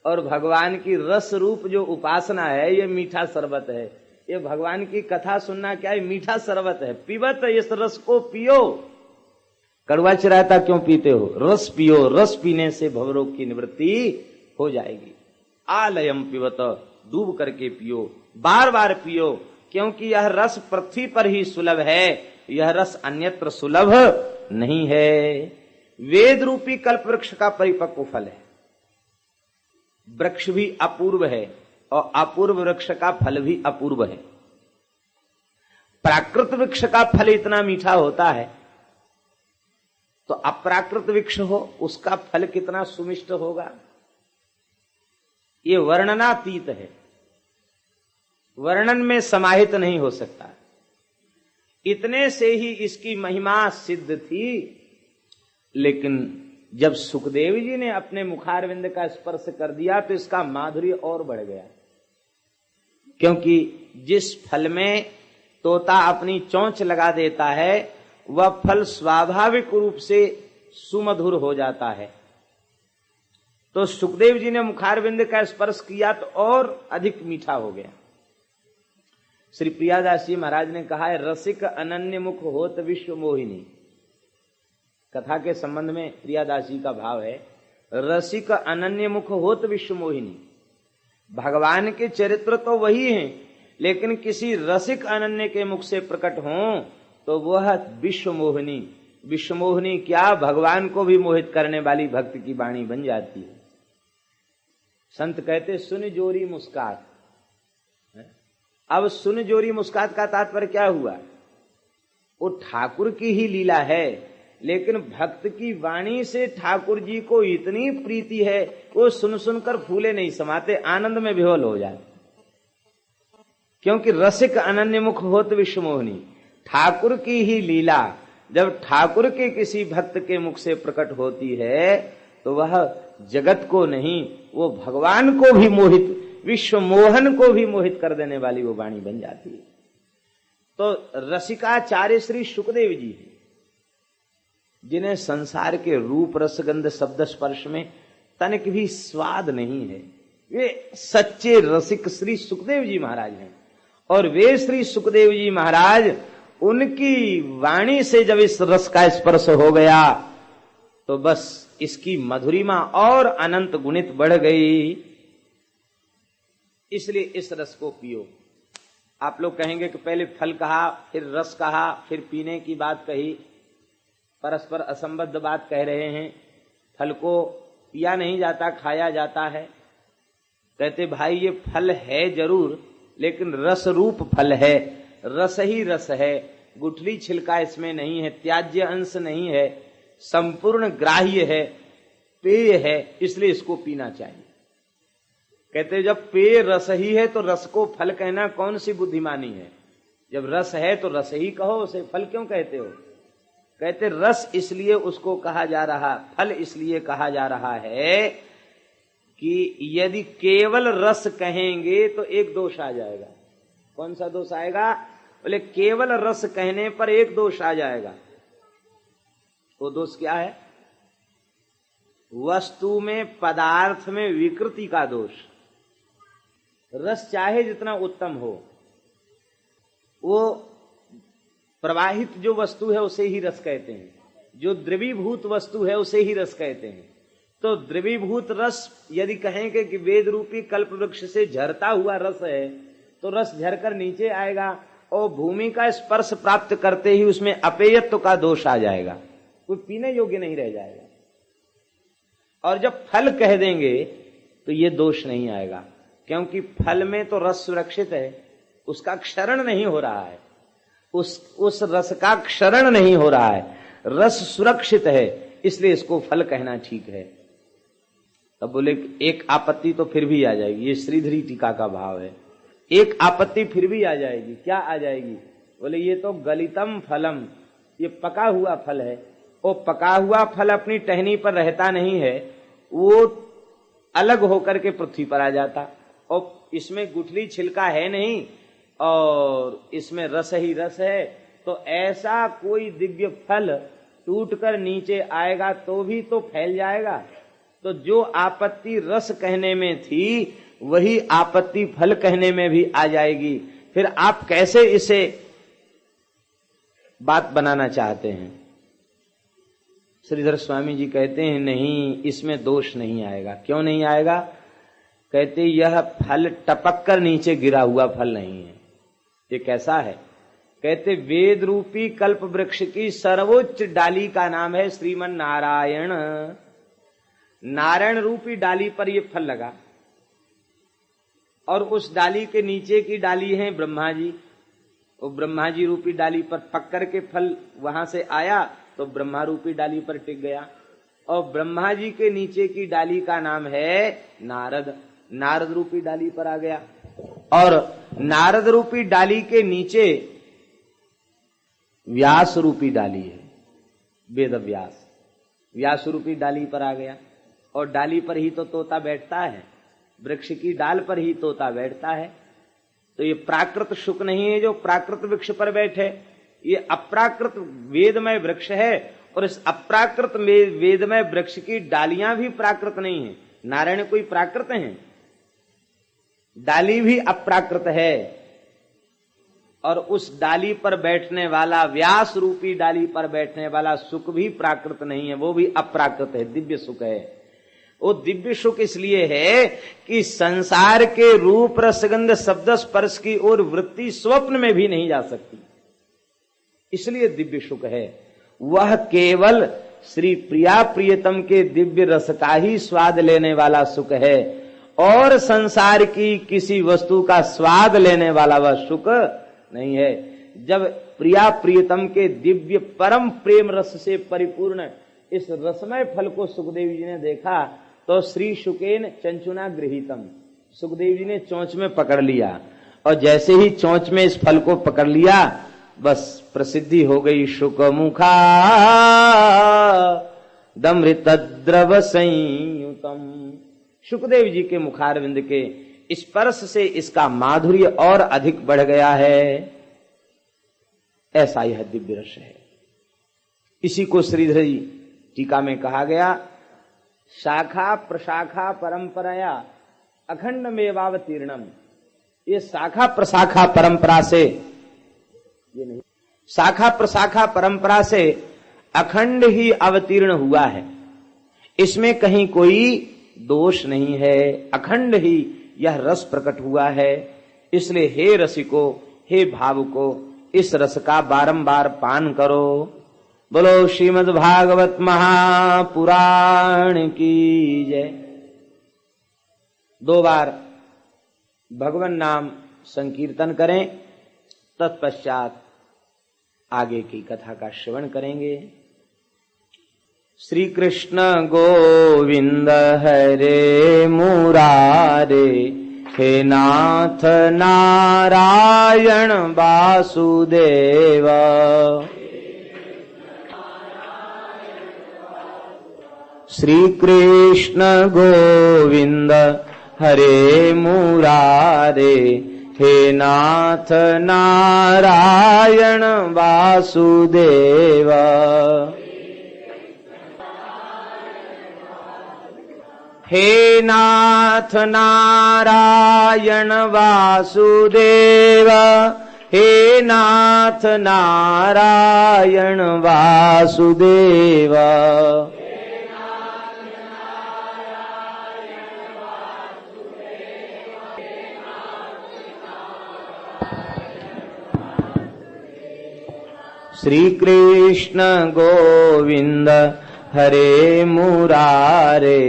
और भगवान की रस रूप जो उपासना है ये मीठा शरबत है। ये भगवान की कथा सुनना क्या है, मीठा शरबत है। पीबत इस रस को पियो। कड़ुआ चिरायता क्यों पीते हो? रस पियो, रस पीने से भवरोग की निवृत्ति हो जाएगी। आलयम पिबत, डूब करके पियो, बार बार पियो, क्योंकि यह रस पृथ्वी पर ही सुलभ है, यह रस अन्यत्र सुलभ नहीं है। वेद रूपी कल्प वृक्ष का परिपक्व फल है। वृक्ष भी अपूर्व है और अपूर्व वृक्ष का फल भी अपूर्व है। प्राकृत वृक्ष का फल इतना मीठा होता है, तो अप्राकृत वृक्ष हो उसका फल कितना सुमिष्ट होगा, ये वर्णनातीत है, वर्णन में समाहित नहीं हो सकता। इतने से ही इसकी महिमा सिद्ध थी। लेकिन जब सुखदेव जी ने अपने मुखारविंद का स्पर्श कर दिया तो इसका माधुर्य और बढ़ गया। क्योंकि जिस फल में तोता अपनी चोंच लगा देता है वह फल स्वाभाविक रूप से सुमधुर हो जाता है। तो सुखदेव जी ने मुखारविंद का स्पर्श किया तो और अधिक मीठा हो गया। श्री प्रियादास जी महाराज ने कहा है, रसिक अनन्य मुख होत विश्व मोहिनी। कथा के संबंध में प्रियादास जी का भाव है, रसिक अनन्य मुख होत विश्व मोहिनी। भगवान के चरित्र तो वही हैं, लेकिन किसी रसिक अनन्य के मुख से प्रकट हों तो वह विश्व मोहिनी। विश्व मोहिनी क्या, भगवान को भी मोहित करने वाली भक्त की वाणी बन जाती है। संत कहते सुन जोरी मुस्कात। अब सुन जोरी मुस्कात का तात्पर्य क्या हुआ? वो ठाकुर की ही लीला है, लेकिन भक्त की वाणी से ठाकुर जी को इतनी प्रीति है वो सुन सुनकर फूले नहीं समाते, आनंद में विह्वल हो जाते। क्योंकि रसिक अनन्य मुख होत विश्व मोहिनी, ठाकुर की ही लीला जब ठाकुर के किसी भक्त के मुख से प्रकट होती है तो वह जगत को नहीं, वो भगवान को भी मोहित, विश्व मोहन को भी मोहित कर देने वाली वो वाणी बन जाती है। तो रसिकाचार्य श्री सुखदेव जी हैं, जिन्हें संसार के रूप रसगंध शब्द स्पर्श में तनिक भी स्वाद नहीं है, वे सच्चे रसिक श्री सुखदेव जी महाराज हैं। और वे श्री सुखदेव जी महाराज, उनकी वाणी से जब इस रस का स्पर्श हो गया तो बस इसकी मधुरिमा और अनंत गुणित बढ़ गई। इसलिए इस रस को पियो। आप लोग कहेंगे कि पहले फल कहा, फिर रस कहा, फिर पीने की बात कही, परस्पर असंबद्ध बात कह रहे हैं। फल को पिया नहीं जाता, खाया जाता है। कहते भाई ये फल है जरूर, लेकिन रस रूप फल है, रस ही रस है, गुठली छिलका इसमें नहीं है, त्याज्य अंश नहीं है, संपूर्ण ग्राह्य है, पेय है, इसलिए इसको पीना चाहिए। कहते जब पेय रस ही है तो रस को फल कहना कौन सी बुद्धिमानी है? जब रस है तो रस ही कहो, उसे फल क्यों कहते हो? कहते रस इसलिए उसको कहा जा रहा, फल इसलिए कहा जा रहा है कि यदि केवल रस कहेंगे तो एक दोष आ जाएगा। कौन सा दोष आएगा? बोले केवल रस कहने पर एक दोष आ जाएगा। वो दोष क्या है? वस्तु में, पदार्थ में विकृति का दोष। रस चाहे जितना उत्तम हो, वो प्रवाहित जो वस्तु है उसे ही रस कहते हैं, जो द्रवीभूत वस्तु है उसे ही रस कहते हैं। तो द्रवीभूत रस यदि कहेंगे कि वेद रूपी कल्प वृक्ष से झरता हुआ रस है, तो रस झरकर नीचे आएगा और भूमि का स्पर्श प्राप्त करते ही उसमें अपेयत्व का दोष आ जाएगा, कोई पीने योग्य नहीं रह जाएगा। और जब फल कह देंगे तो ये दोष नहीं आएगा, क्योंकि फल में तो रस सुरक्षित है, उसका क्षरण नहीं हो रहा है, उस रस का क्षरण नहीं हो रहा है, रस सुरक्षित है, इसलिए इसको फल कहना ठीक है। तब बोले एक आपत्ति तो फिर भी आ जाएगी, ये श्रीधरी टीका का भाव है, एक आपत्ति फिर भी आ जाएगी। क्या आ जाएगी? बोले ये तो गलितम फलम, ये पका हुआ फल है, वो पका हुआ फल अपनी टहनी पर रहता नहीं है, वो अलग होकर के पृथ्वी पर आ जाता, और इसमें गुठली छिलका है नहीं और इसमें रस ही रस है, तो ऐसा कोई दिव्य फल टूटकर नीचे आएगा तो भी तो फैल जाएगा। तो जो आपत्ति रस कहने में थी वही आपत्ति फल कहने में भी आ जाएगी। फिर आप कैसे इसे बात बनाना चाहते हैं? श्रीधर स्वामी जी कहते हैं नहीं, इसमें दोष नहीं आएगा। क्यों नहीं आएगा? कहते यह फल टपक कर नीचे गिरा हुआ फल नहीं है। ये कैसा है? कहते वेद रूपी कल्प वृक्ष की सर्वोच्च डाली का नाम है श्रीमन नारायण। नारायण रूपी डाली पर यह फल लगा और उस डाली के नीचे की डाली है ब्रह्मा जी। वो ब्रह्मा जी रूपी डाली पर पक करके फल वहां से आया तो ब्रह्मा रूपी डाली पर टिक गया, और ब्रह्मा जी के नीचे की डाली का नाम है नारद। नारद रूपी डाली पर आ गया, और नारद रूपी डाली के नीचे व्यास रूपी डाली है, वेद व्यास। व्यास रूपी डाली पर आ गया, और डाली पर ही तो तोता बैठता है, वृक्ष की डाल पर ही तोता बैठता है। तो ये प्राकृत शुक नहीं है जो प्राकृत वृक्ष पर बैठे, ये अप्राकृत वेदमय वृक्ष है, और इस अप्राकृत वेदमय वृक्ष की डालियां भी प्राकृत नहीं है। नारायण कोई प्राकृत है? डाली भी अप्राकृत है, और उस डाली पर बैठने वाला व्यास रूपी डाली पर बैठने वाला सुख भी प्राकृत नहीं है, वो भी अप्राकृत है, दिव्य सुख है। वो दिव्य सुख इसलिए है कि संसार के रूप रसगंध शब्द स्पर्श की ओर वृत्ति स्वप्न में भी नहीं जा सकती, इसलिए दिव्य सुख है। वह केवल श्री प्रिया प्रियतम के दिव्य रस का ही स्वाद लेने वाला सुख है, और संसार की किसी वस्तु का स्वाद लेने वाला वह सुख नहीं है। जब प्रिया प्रियतम के दिव्य परम प्रेम रस से परिपूर्ण इस रसमय फल को सुखदेव जी ने देखा तो श्री शुकेन चंचुना गृहीतम, सुखदेव जी ने चोंच में पकड़ लिया, और जैसे ही चोंच में इस फल को पकड़ लिया बस प्रसिद्धि हो गई। शुक मुखा दमृत द्रव संयुतम, सुखदेव जी के मुखारविंद के स्पर्श से इसका माधुर्य और अधिक बढ़ गया है। ऐसा यह दिव्य रस है। इसी को श्रीधर जी टीका में कहा गया, शाखा प्रशाखा परंपराया अखंड मेवावतीर्णम। ये शाखा प्रशाखा परंपरा से, ये नहीं, शाखा प्रशाखा परंपरा से अखंड ही अवतीर्ण हुआ है, इसमें कहीं कोई दोष नहीं है, अखंड ही यह रस प्रकट हुआ है। इसलिए हे रसिको, हे भावुको, इस रस का बारंबार पान करो। बोलो श्रीमद् भागवत महापुराण की जय। 2 बार भगवान नाम संकीर्तन करें, तत्पश्चात आगे की कथा का श्रवण करेंगे। श्री कृष्ण गोविंद हरे मुरारे, हे नाथ नारायण वासुदेव। श्री कृष्ण गोविंद हरे मुरारे, हे नाथ नारायण वासुदेव। हे नाथ नारायण वासुदेव, हे नाथ नारायण वासुदेव। श्री कृष्ण गोविंद हरे मुरारे,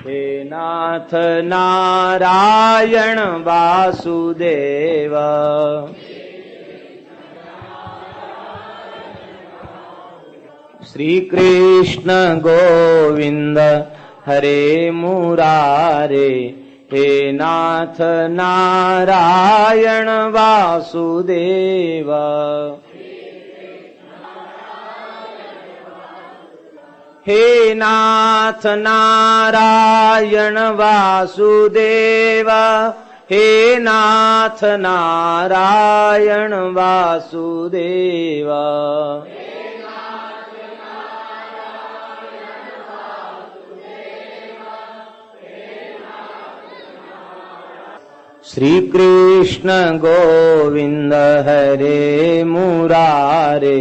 हे नाथ नारायण वासुदेव। श्री कृष्ण गोविंद हरे मुरारे, हे नाथ नारायण वासुदेव। हे नाथ नारायण वासुदेव, हे नाथ नारायण वासुदेव। श्री कृष्ण गोविंद हरे मुरारे,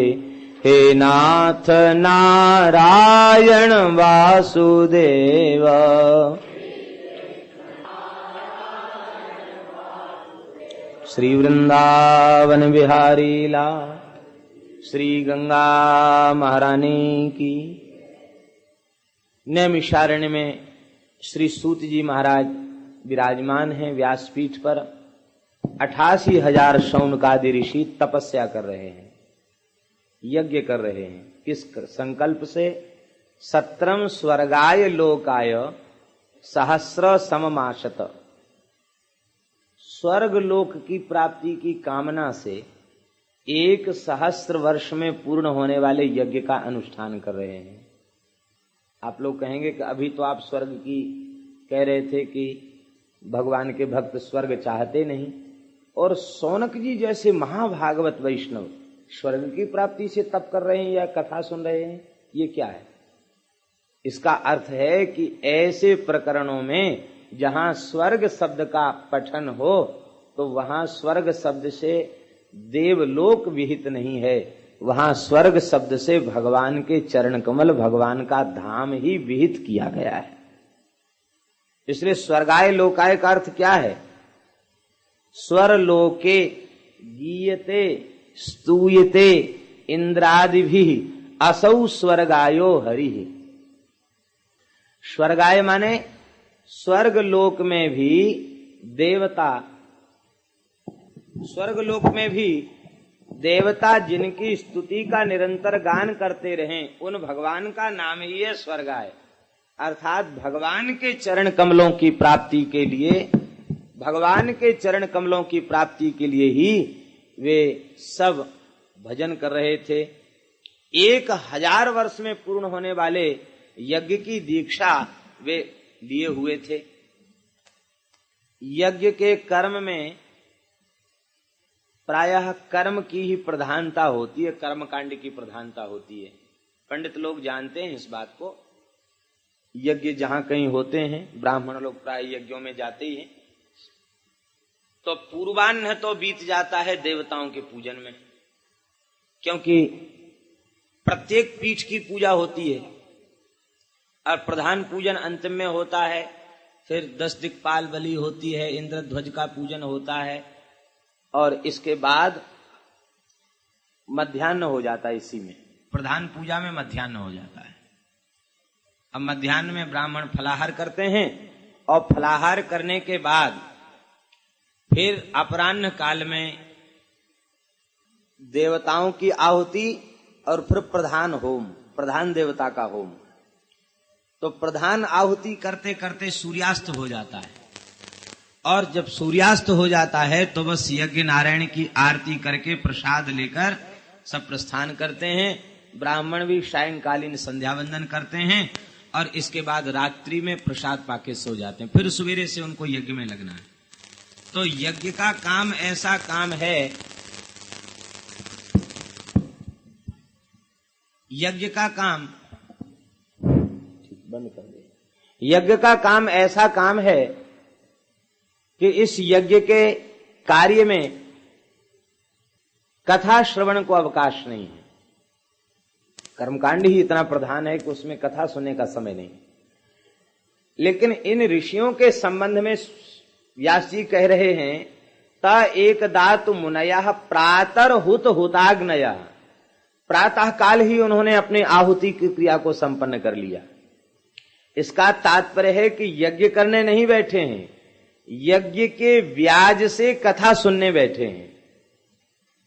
हे नाथ नारायण वासुदेव। श्री वृंदावन बिहारी लाल, श्री गंगा महारानी की। नैमिषारण्य में श्री सूत जी महाराज विराजमान हैं व्यासपीठ पर। 88,000 शौनकादि ऋषि तपस्या कर रहे हैं, यज्ञ कर रहे हैं। किस संकल्प से? 17 स्वर्गाय लोकाय सहस्र सममाशत। स्वर्ग लोक की प्राप्ति की कामना से 1,000,000 वर्ष में पूर्ण होने वाले यज्ञ का अनुष्ठान कर रहे हैं। आप लोग कहेंगे कि अभी तो आप स्वर्ग की कह रहे थे कि भगवान के भक्त स्वर्ग चाहते नहीं, और शौनक जी जैसे महाभागवत वैष्णव स्वर्ग की प्राप्ति से तप कर रहे हैं या कथा सुन रहे हैं, ये क्या है? इसका अर्थ है कि ऐसे प्रकरणों में जहां स्वर्ग शब्द का पठन हो तो वहां स्वर्ग शब्द से देवलोक विहित नहीं है, वहां स्वर्ग शब्द से भगवान के चरण कमल, भगवान का धाम ही विहित किया गया है। इसलिए स्वर्गाय लोकाय का अर्थ क्या है? स्वरलोके गीयते स्तूयते इंद्रादिभिः असौ स्वर्गायो हरिः। स्वर्गाय माने स्वर्ग लोक में भी देवता, स्वर्ग लोक में भी देवता जिनकी स्तुति का निरंतर गान करते रहें, उन भगवान का नाम ही है स्वर्गाय। अर्थात भगवान के चरण कमलों की प्राप्ति के लिए, भगवान के चरण कमलों की प्राप्ति के लिए ही वे सब भजन कर रहे थे। 1,000 वर्ष में पूर्ण होने वाले यज्ञ की दीक्षा वे लिए हुए थे। यज्ञ के कर्म में प्रायः कर्म की ही प्रधानता होती है, कर्मकांड की प्रधानता होती है। पंडित लोग जानते हैं इस बात को। यज्ञ जहां कहीं होते हैं, ब्राह्मण लोग प्राय यज्ञों में जाते ही हैं, तो पूर्वाह्न तो बीत जाता है देवताओं के पूजन में, क्योंकि प्रत्येक पीठ की पूजा होती है और प्रधान पूजन अंतिम में होता है। फिर 10 दिक्पाल बलि होती है, इंद्रध्वज का पूजन होता है, और इसके बाद मध्याह्न हो जाता है। इसी में प्रधान पूजा में मध्याह्न हो जाता है। अब मध्याह्न में ब्राह्मण फलाहार करते हैं, और फलाहार करने के बाद फिर अपराह्न काल में देवताओं की आहुति, और फिर प्रधान होम, प्रधान देवता का होम। तो प्रधान आहुति करते करते सूर्यास्त हो जाता है, और जब सूर्यास्त हो जाता है तो बस यज्ञ नारायण की आरती करके प्रसाद लेकर सब प्रस्थान करते हैं। ब्राह्मण भी सायंकालीन संध्या वंदन करते हैं, और इसके बाद रात्रि में प्रसाद पाके सो जाते हैं। फिर सवेरे से उनको यज्ञ में लगना है। तो यज्ञ का काम ऐसा काम है, यज्ञ का काम बंद कर दे। यज्ञ का काम ऐसा काम है कि इस यज्ञ के कार्य में कथा श्रवण को अवकाश नहीं है। कर्मकांड ही इतना प्रधान है कि उसमें कथा सुनने का समय नहीं। लेकिन इन ऋषियों के संबंध में व्यास जी कह रहे हैं, ता एक दातु मुनयः प्रातर हुत हुताग्नयः। प्रातः काल ही उन्होंने अपने आहुति की क्रिया को संपन्न कर लिया। इसका तात्पर्य है कि यज्ञ करने नहीं बैठे हैं, यज्ञ के व्याज से कथा सुनने बैठे हैं।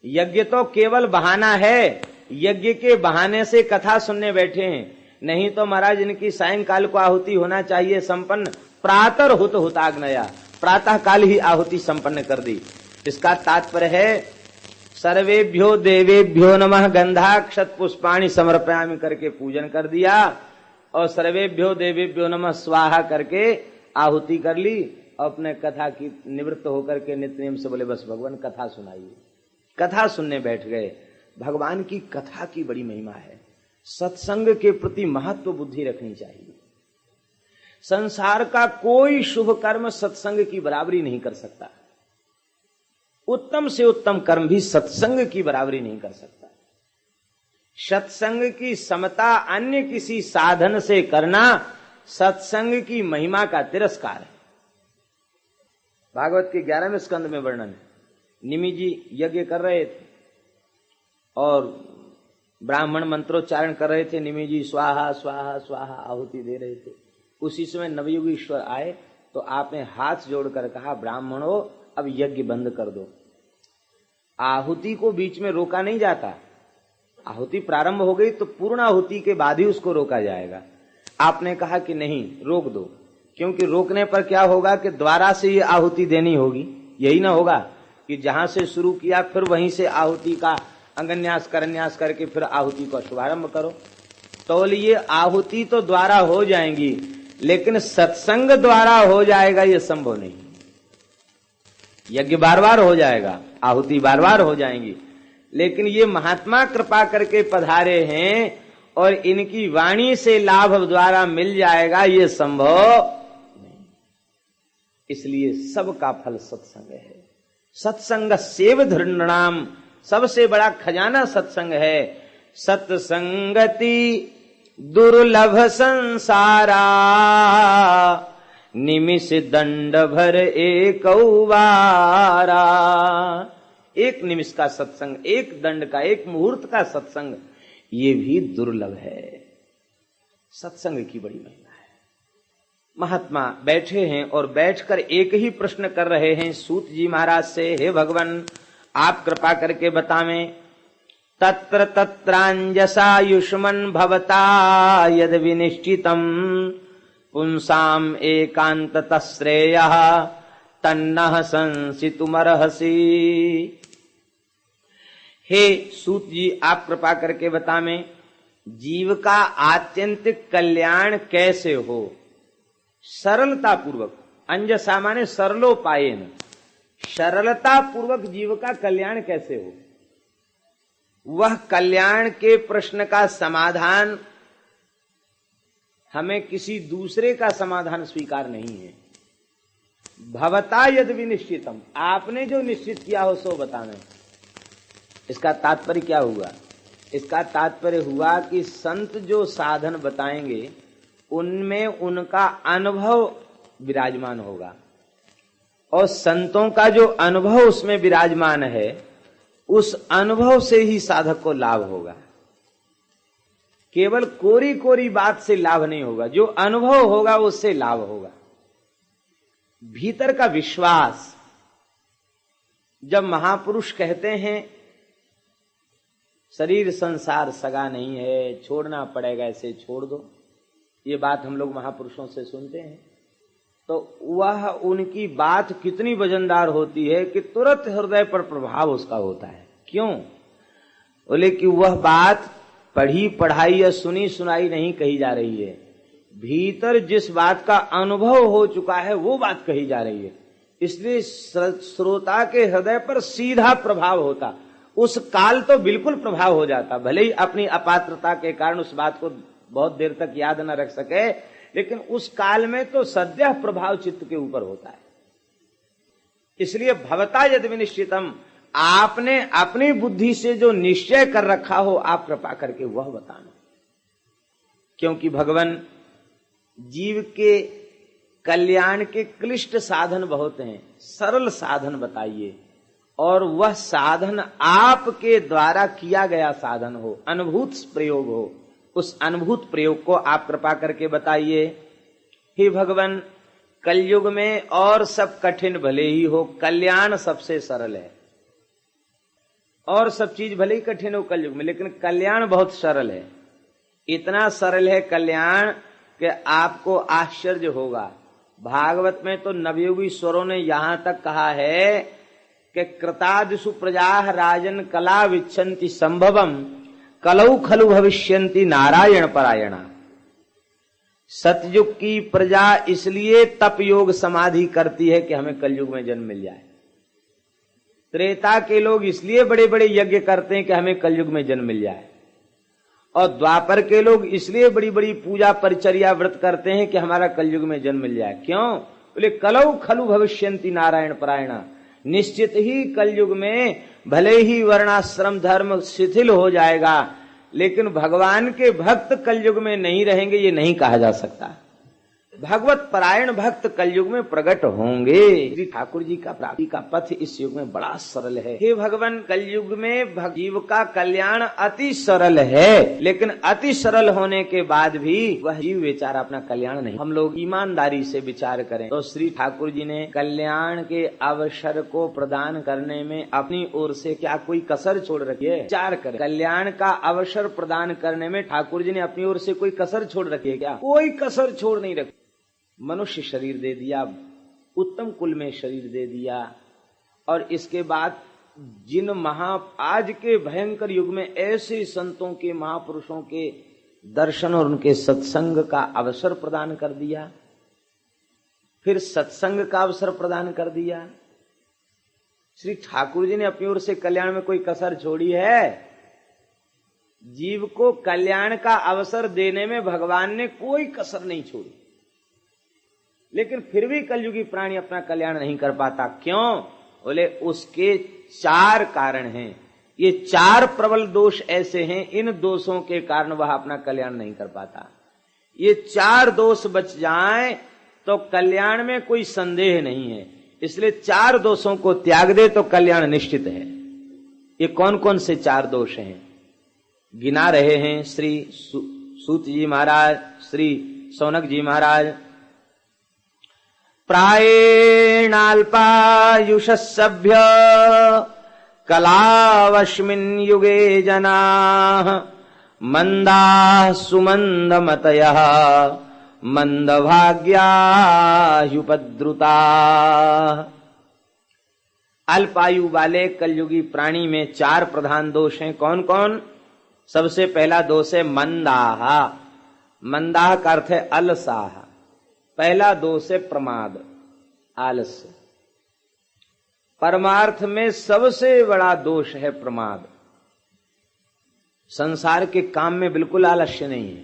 यज्ञ तो केवल बहाना है, यज्ञ के बहाने से कथा सुनने बैठे हैं। नहीं तो महाराज इनकी सायंकाल को आहुति होना चाहिए संपन्न, प्रातः हुताग्नया, प्रातः काल ही आहुति संपन्न कर दी। इसका तात्पर्य है सर्वेभ्यो देवेभ्यो नमः गंधाक्षत पुष्पाणि समर्पयामि करके पूजन कर दिया और सर्वेभ्यो देवेभ्यो नमः स्वाहा करके आहुति कर ली। अपने कथा की निवृत्त होकर के नित्य नियम से बोले बस भगवान कथा सुनाइए। कथा सुनने बैठ गए। भगवान की कथा की बड़ी महिमा है। सत्संग के प्रति महत्व बुद्धि रखनी चाहिए। संसार का कोई शुभ कर्म सत्संग की बराबरी नहीं कर सकता। उत्तम से उत्तम कर्म भी सत्संग की बराबरी नहीं कर सकता। सत्संग की समता अन्य किसी साधन से करना सत्संग की महिमा का तिरस्कार है। भागवत के 11वें स्कंद में वर्णन है। निमि जी यज्ञ कर रहे थे और ब्राह्मण मंत्रोच्चारण कर रहे थे। निमि जी स्वाहा स्वाहा स्वाहा आहुति दे रहे थे। उसी समय नवयुग ईश्वर आए तो आपने हाथ जोड़कर कहा ब्राह्मणों अब यज्ञ बंद कर दो। आहुति को बीच में रोका नहीं जाता। आहुति प्रारंभ हो गई तो पूर्ण आहुति के बाद ही उसको रोका जाएगा। आपने कहा कि नहीं रोक दो, क्योंकि रोकने पर क्या होगा कि द्वारा से ये आहुति देनी होगी। यही ना होगा कि जहां से शुरू किया फिर वहीं से आहुति का अंगन्यास करन्यास करके फिर आहुति का शुभारंभ करो। तो ये आहुति तो द्वारा हो जाएंगी, लेकिन सत्संग द्वारा हो जाएगा ये संभव नहीं। यज्ञ बार बार हो जाएगा, आहुति बार बार हो जाएंगी, लेकिन ये महात्मा कृपा करके पधारे हैं और इनकी वाणी से लाभ द्वारा मिल जाएगा ये संभव नहीं। इसलिए सबका फल सत्संग है। सत्संग सेव धृणाम, सबसे बड़ा खजाना सत्संग है। सत्संगति दुर्लभ संसारा, निमिष दंड भर एक वारा। एक निमिष का सत्संग, एक दंड का, एक मुहूर्त का सत्संग, ये भी दुर्लभ है। सत्संग की बड़ी महिमा है। महात्मा बैठे हैं और बैठकर एक ही प्रश्न कर रहे हैं सूत जी महाराज से, हे भगवान आप कृपा करके बतावें। तत्र तत्रांजसायुष्मन् भवता यद विनिश्चितम् पुंसाम एकांततः श्रेयः तन्नः संसितुमर्हसि। हे सूत जी आप कृपा करके बतावें जीव का आत्यंतिक कल्याण कैसे हो। सरलता पूर्वक, अंजसा माने सरलोपायेन, सरलता पूर्वक जीव का कल्याण कैसे हो। वह कल्याण के प्रश्न का समाधान हमें किसी दूसरे का समाधान स्वीकार नहीं है। भवता यद विनिश्चितम, आपने जो निश्चित किया हो सो बताना। इसका तात्पर्य क्या हुआ? इसका तात्पर्य हुआ कि संत जो साधन बताएंगे उनमें उनका अनुभव विराजमान होगा और संतों का जो अनुभव उसमें विराजमान है उस अनुभव से ही साधक को लाभ होगा। केवल कोरी कोरी बात से लाभ नहीं होगा, जो अनुभव होगा उससे लाभ होगा। भीतर का विश्वास, जब महापुरुष कहते हैं शरीर संसार सगा नहीं है, छोड़ना पड़ेगा, ऐसे छोड़ दो, ये बात हम लोग महापुरुषों से सुनते हैं, तो वह उनकी बात कितनी वजनदार होती है कि तुरंत हृदय पर प्रभाव उसका होता है। क्यों? बोले कि वह बात पढ़ी पढ़ाई या सुनी सुनाई नहीं कही जा रही है, भीतर जिस बात का अनुभव हो चुका है वो बात कही जा रही है। इसलिए श्रोता के हृदय पर सीधा प्रभाव होता। उस काल तो बिल्कुल प्रभाव हो जाता, भले ही अपनी अपात्रता के कारण उस बात को बहुत देर तक याद न रख सके, लेकिन उस काल में तो सद्य प्रभाव चित्त के ऊपर होता है। इसलिए भवता यद विनिश्चितम, आपने अपनी बुद्धि से जो निश्चय कर रखा हो आप कृपा करके वह बताना। क्योंकि भगवान जीव के कल्याण के क्लिष्ट साधन बहुत हैं, सरल साधन बताइए और वह साधन आपके द्वारा किया गया साधन हो, अनुभूत प्रयोग हो, उस अनुभूत प्रयोग को आप कृपा करके बताइए। हे भगवान, कलयुग में और सब कठिन भले ही हो, कल्याण सबसे सरल है। और सब चीज भले ही कठिन हो कलयुग में, लेकिन कल्याण बहुत सरल है। इतना सरल है कल्याण कि आपको आश्चर्य होगा। भागवत में तो नवयोगीश्वरों ने यहां तक कहा है कि कृतादिषु प्रजाः राजन कला विच्छन्ति संभवम कलौ खलु भविष्यन्ति नारायण परायणा। सतयुग की प्रजा इसलिए तप योग समाधि करती है कि हमें कलयुग में जन्म मिल जाए। त्रेता के लोग इसलिए बड़े बड़े यज्ञ करते हैं कि हमें कलयुग में जन्म मिल जाए, और द्वापर के लोग इसलिए बड़ी बड़ी पूजा परिचर्या व्रत करते हैं कि हमारा कलयुग में जन्म मिल जाए। क्यों? बोले कलौ खलु भविष्यन्ति नारायण परायणा। निश्चित ही कलयुग में भले ही वर्णाश्रम धर्म शिथिल हो जाएगा, लेकिन भगवान के भक्त कलयुग में नहीं रहेंगे, ये नहीं कहा जा सकता। भगवत परायण भक्त कलयुग में प्रकट होंगे। श्री ठाकुर जी का प्राप्ति का पथ इस युग में बड़ा सरल है। हे भगवान, कलयुग में जीव का कल्याण अति सरल है, लेकिन अति सरल होने के बाद भी वह जीव बेचारा अपना कल्याण नहीं। हम लोग ईमानदारी से विचार करें तो श्री ठाकुर जी ने कल्याण के अवसर को प्रदान करने में अपनी ओर से क्या कोई कसर छोड़ रखी है? विचार करें, कल्याण का अवसर प्रदान करने में ठाकुर जी ने अपनी ओर से कोई कसर छोड़ रखी है क्या? कोई कसर छोड़ नहीं रखी। मनुष्य शरीर दे दिया, उत्तम कुल में शरीर दे दिया, और इसके बाद जिन आज के भयंकर युग में ऐसे संतों के, महापुरुषों के दर्शन और उनके सत्संग का अवसर प्रदान कर दिया, फिर सत्संग का अवसर प्रदान कर दिया। श्री ठाकुर जी ने अपनी ओर से कल्याण में कोई कसर छोड़ी है? जीव को कल्याण का अवसर देने में भगवान ने कोई कसर नहीं छोड़ी, लेकिन फिर भी कलयुगी प्राणी अपना कल्याण नहीं कर पाता। क्यों? बोले उसके 4 कारण हैं। ये 4 प्रबल दोष ऐसे हैं, इन दोषों के कारण वह अपना कल्याण नहीं कर पाता। ये 4 दोष बच जाएं तो कल्याण में कोई संदेह नहीं है। इसलिए 4 दोषों को त्याग दे तो कल्याण निश्चित है। ये कौन कौन से 4 दोष हैं गिना रहे हैं श्री सूत जी महाराज, श्री सौनक जी महाराज। प्रायेणाल्पायुषः सभ्य कलावस्मिन् युगे जनाः मंदाः सुमन्दमतयः मंदभाग्याह्युपद्रुताः। अल्पायु वाले कलयुगी प्राणी में 4 प्रधान दोष हैं। कौन कौन? सबसे पहला दोष है मंदाः। मंदाः का अर्थ है अलसाः। पहला दोष है प्रमाद, आलस्य। परमार्थ में सबसे बड़ा दोष है प्रमाद। संसार के काम में बिल्कुल आलस्य नहीं है।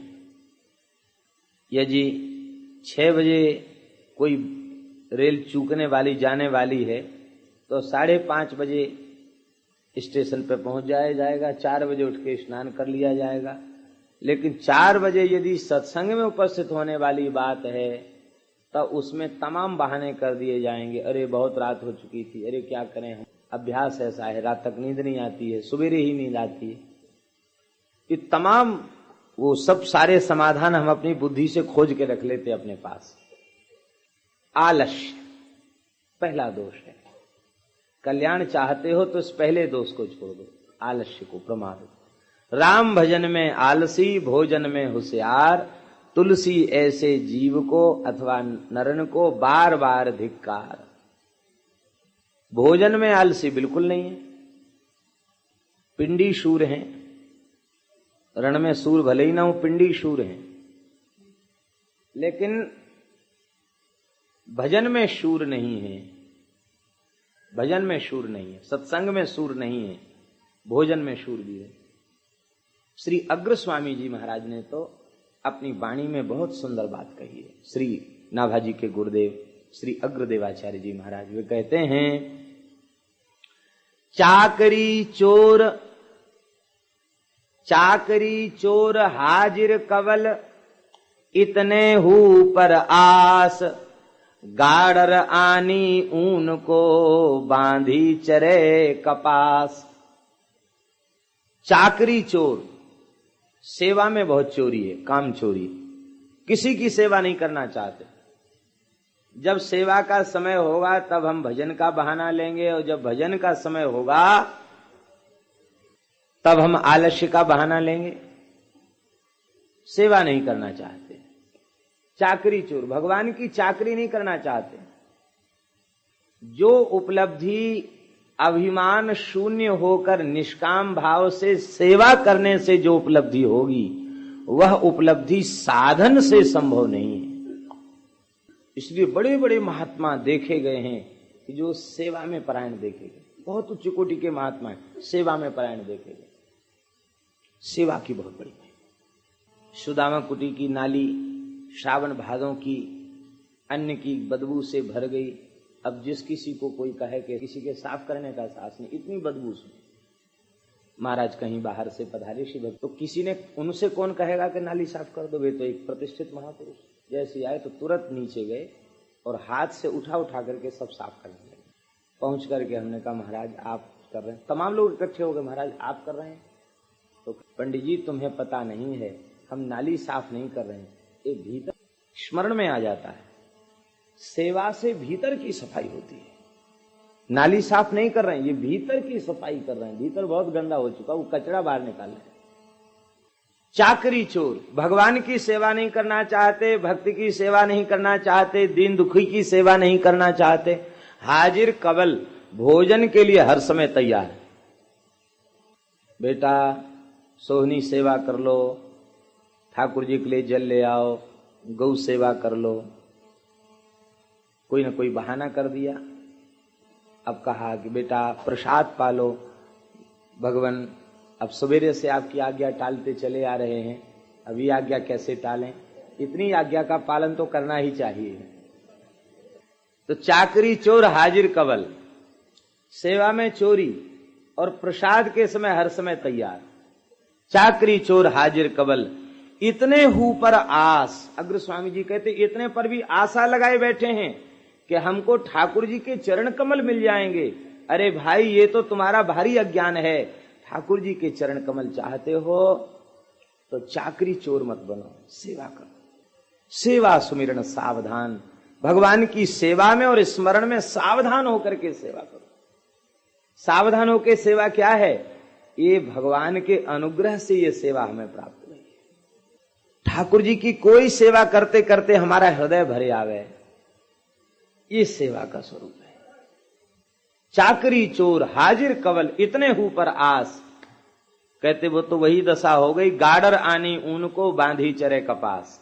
यदि 6 बजे कोई रेल चूकने वाली जाने वाली है तो 5:30 बजे स्टेशन पे पहुंच जाएगा, 4 बजे उठ के स्नान कर लिया जाएगा। लेकिन 4 बजे यदि सत्संग में उपस्थित होने वाली बात है तो उसमें तमाम बहाने कर दिए जाएंगे। अरे बहुत रात हो चुकी थी, अरे क्या करें, हम अभ्यास ऐसा है, रात तक नींद नहीं आती है, सवेरे ही नींद आती है। ये तमाम वो सब सारे समाधान हम अपनी बुद्धि से खोज के रख लेते अपने पास। आलस्य पहला दोष है। कल्याण चाहते हो तो इस पहले दोष को छोड़ दो, आलस्य को, प्रमाद। राम भजन में आलसी, भोजन में होशियार, तुलसी ऐसे जीव को अथवा नरन को बार बार धिक्कार। भोजन में आलसी बिल्कुल नहीं है। पिंडी शूर हैं, रण में सूर भले ही ना हो, पिंडी शूर हैं, लेकिन भजन में शूर नहीं है। भजन में शूर नहीं है, सत्संग में शूर नहीं है, भोजन में शूर भी है। श्री अग्र स्वामी जी महाराज ने तो अपनी वाणी में बहुत सुंदर बात कही है। श्री नाभाजी के गुरुदेव श्री अग्रदेवाचार्य जी महाराज वे कहते हैं, चाकरी चोर हाजिर कवल, इतने हु पर आस, गाडर आनी ऊन को बांधी चरे कपास। चाकरी चोर, सेवा में बहुत चोरी है, काम चोरी, किसी की सेवा नहीं करना चाहते। जब सेवा का समय होगा तब हम भजन का बहाना लेंगे, और जब भजन का समय होगा तब हम आलस्य का बहाना लेंगे। सेवा नहीं करना चाहते, चाकरी चोर, भगवान की चाकरी नहीं करना चाहते। जो उपलब्धि अभिमान शून्य होकर निष्काम भाव से सेवा करने से जो उपलब्धि होगी, वह उपलब्धि साधन से संभव नहीं है। इसलिए बड़े बड़े महात्मा देखे गए हैं कि जो सेवा में परायण देखे गए, बहुत उच्च कोटि के महात्मा हैं, सेवा में परायण देखे गए। सेवा की बहुत बड़ी है। सुदामा कुटी की नाली श्रावण भादों की अन्न की बदबू से भर गई। अब जिस किसी को कोई कहे कि किसी के साफ करने का साहस नहीं, इतनी बदबू से। महाराज कहीं बाहर से पधारे शिव भक्त, तो किसी ने, उनसे कौन कहेगा कि नाली साफ कर दो? वे तो एक प्रतिष्ठित महापुरुष। जैसे आए तो तुरंत नीचे गए और हाथ से उठा उठा करके सब साफ करने लगे। पहुंच करके हमने कहा महाराज आप कर रहे हैं? तमाम लोग इकट्ठे हो गए, महाराज आप कर रहे हैं? तो पंडित जी तुम्हें पता नहीं है, हम नाली साफ नहीं कर रहे हैं, ये भीतर स्मरण में आ जाता है। सेवा से भीतर की सफाई होती है। नाली साफ नहीं कर रहे हैं, ये भीतर की सफाई कर रहे हैं। भीतर बहुत गंदा हो चुका, वो कचरा बाहर निकाल रहे हैं। चाकरी चोर, भगवान की सेवा नहीं करना चाहते, भक्ति की सेवा नहीं करना चाहते, दीन दुखी की सेवा नहीं करना चाहते। हाजिर कबल, भोजन के लिए हर समय तैयार। बेटा सोहनी सेवा कर लो, ठाकुर जी के लिए जल ले आओ, गौ सेवा कर लो। कोई ना कोई बहाना कर दिया। अब कहा कि बेटा प्रसाद पालो, भगवान अब सवेरे से आपकी आज्ञा टालते चले आ रहे हैं, अभी आज्ञा कैसे टालें? इतनी आज्ञा का पालन तो करना ही चाहिए। तो चाकरी चोर हाजिर कबल, सेवा में चोरी और प्रसाद के समय हर समय तैयार। चाकरी चोर हाजिर कबल, इतने हु पर आस। अग्र स्वामी जी कहते इतने पर भी आशा लगाए बैठे हैं कि हमको ठाकुर जी के चरण कमल मिल जाएंगे। अरे भाई ये तो तुम्हारा भारी अज्ञान है। ठाकुर जी के चरण कमल चाहते हो तो चाकरी चोर मत बनो, सेवा करो। सेवा सुमिरन सावधान, भगवान की सेवा में और स्मरण में सावधान होकर के सेवा करो। सावधान होकर सेवा क्या है? ये भगवान के अनुग्रह से ये सेवा हमें प्राप्त हुई है। ठाकुर जी की कोई सेवा करते करते हमारा हृदय भरे आवे, ये सेवा का स्वरूप है। चाकरी चोर हाजिर कवल, इतने हु पर आस। कहते वो तो वही दशा हो गई, गाडर आनी ऊन को बांधी चरे कपास।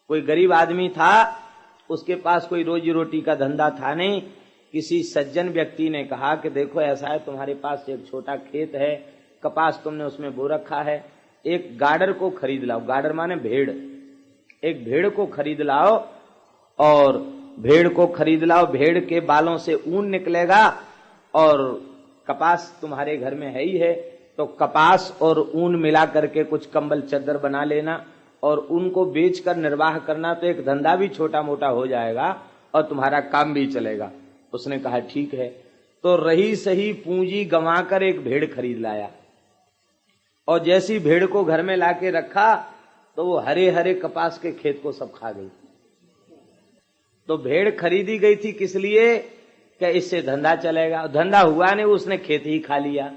कोई गरीब आदमी था, उसके पास कोई रोजी रोटी का धंधा था नहीं। किसी सज्जन व्यक्ति ने कहा कि देखो ऐसा है, तुम्हारे पास एक छोटा खेत है, कपास तुमने उसमें बो रखा है, एक गाडर को खरीद लाओ। गाडर माने भेड़। एक भेड़ को खरीद लाओ, और भेड़ को खरीद लाओ, भेड़ के बालों से ऊन निकलेगा, और कपास तुम्हारे घर में है ही है, तो कपास और ऊन मिला करके कुछ कंबल चद्दर बना लेना, और उनको बेचकर निर्वाह करना, तो एक धंधा भी छोटा मोटा हो जाएगा और तुम्हारा काम भी चलेगा। उसने कहा ठीक है। तो रही सही पूंजी गंवाकर एक भेड़ खरीद लाया, और जैसी भेड़ को घर में लाके रखा तो वो हरे हरे कपास के खेत को सब खा गई। तो भेड़ खरीदी गई थी किस लिए? क्या इससे धंधा चलेगा? धंधा हुआ नहीं, उसने खेत ही खा लिया।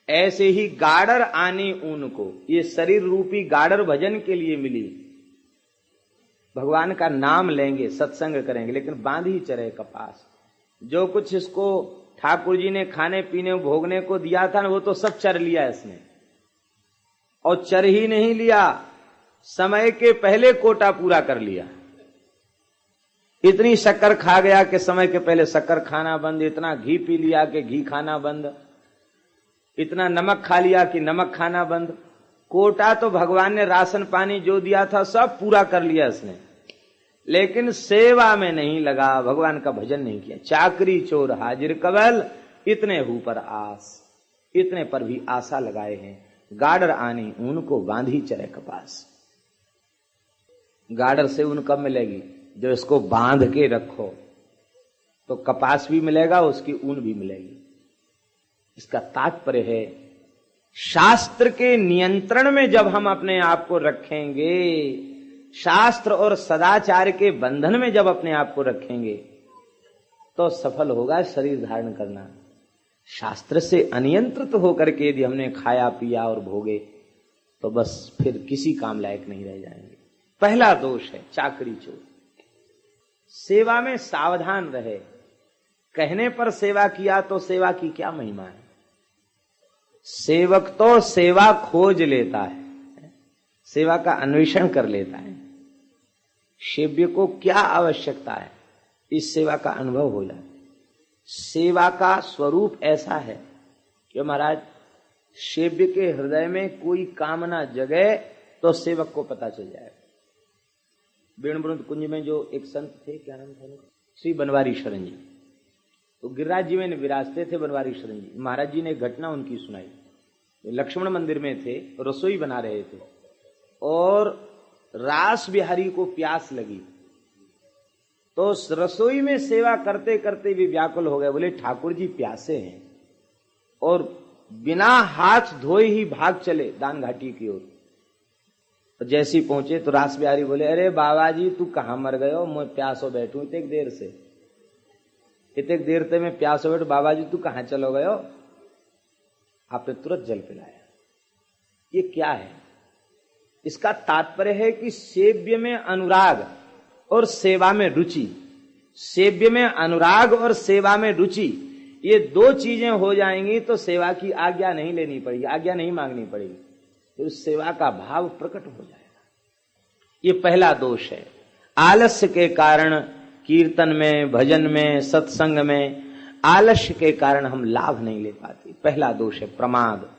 ऐसे ही गाडर आनी ऊन को, ये शरीर रूपी गाडर भजन के लिए मिली। भगवान का नाम लेंगे, सत्संग करेंगे, लेकिन बांधी चरे कपास। जो कुछ इसको ठाकुर जी ने खाने पीने भोगने को दिया था ना, वो तो सब चर लिया इसने। और चर ही नहीं लिया, समय के पहले कोटा पूरा कर लिया। इतनी शक्कर खा गया कि समय के पहले शक्कर खाना बंद, इतना घी पी लिया कि घी खाना बंद, इतना नमक खा लिया कि नमक खाना बंद। कोटा तो भगवान ने राशन पानी जो दिया था सब पूरा कर लिया इसने, लेकिन सेवा में नहीं लगा, भगवान का भजन नहीं किया। चाकरी चोर हाजिर कबल, इतने हु पर आस, इतने पर भी आशा लगाए हैं। गाडर आनी ऊन को बांधी चरे कपास। गाडर से ऊन कब मिलेगी? जो इसको बांध के रखो तो कपास भी मिलेगा, उसकी ऊन भी मिलेगी। इसका तात्पर्य है शास्त्र के नियंत्रण में जब हम अपने आप को रखेंगे, शास्त्र और सदाचार के बंधन में जब अपने आप को रखेंगे तो सफल होगा शरीर धारण करना। शास्त्र से अनियंत्रित होकर के यदि हमने खाया पिया और भोगे तो बस फिर किसी काम लायक नहीं रह जाएंगे। पहला दोष है चाकरी चोर। सेवा में सावधान रहे। कहने पर सेवा किया तो सेवा की क्या महिमा है। सेवक तो सेवा खोज लेता है, सेवा का अन्वेषण कर लेता है। सेव्य को क्या आवश्यकता है, इस सेवा का अनुभव हो जाए। सेवा का स्वरूप ऐसा है कि महाराज सेव्य के हृदय में कोई कामना जगे तो सेवक को पता चल जाए। वेणुवृंद कुंज में जो एक संत थे, क्या नाम था, श्री बनवारी शरण जी, तो गिरिराज जी में विराजते थे बनवारी शरण जी। महाराज जी ने घटना उनकी सुनाई। लक्ष्मण मंदिर में थे, रसोई बना रहे थे और रास बिहारी को प्यास लगी तो रसोई में सेवा करते करते भी व्याकुल हो गए। बोले ठाकुर जी प्यासे हैं, और बिना हाथ धोए ही भाग चले दान घाटी की ओर। जैसे ही पहुंचे तो रास बिहारी बोले, अरे बाबा जी तू कहां मर गए हो, मैं प्यासो बैठू इतने देर से, इतने देर से मैं प्यासो बैठू, बाबा जी तू कहां चलो गए हो। आपने तुरंत जल पिलाया। ये क्या है? इसका तात्पर्य है कि सेव्य में अनुराग और सेवा में रुचि, सेव्य में अनुराग और सेवा में रुचि, ये दो चीजें हो जाएंगी तो सेवा की आज्ञा नहीं लेनी पड़ेगी, आज्ञा नहीं मांगनी पड़ेगी, तो उस सेवा का भाव प्रकट हो जाएगा। ये पहला दोष है। आलस्य के कारण कीर्तन में, भजन में, सत्संग में आलस्य के कारण हम लाभ नहीं ले पाते। पहला दोष है प्रमाद।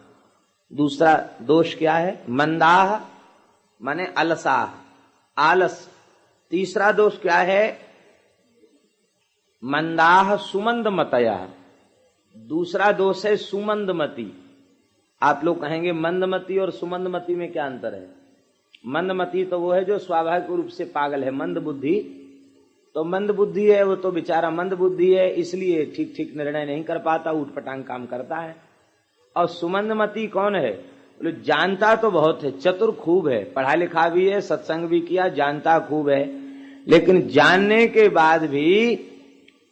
दूसरा दोष क्या है? मंदाह माने अलसाह, आलस। तीसरा दोष क्या है? मंदाह सुमंदमतया। दूसरा दोष है सुमंदमती। आप लोग कहेंगे मंदमती और सुमंदमती में क्या अंतर है? मंदमती तो वो है जो स्वाभाविक रूप से पागल है। मंद बुद्धि तो मंद बुद्धि है, वो तो बेचारा मंद बुद्धि है, इसलिए ठीक ठीक निर्णय नहीं कर पाता, उठपटांग काम करता है। और सुमंदमती कौन है? बोले जानता तो बहुत है, चतुर खूब है, पढ़ा लिखा भी है, सत्संग भी किया, जानता खूब है, लेकिन जानने के बाद भी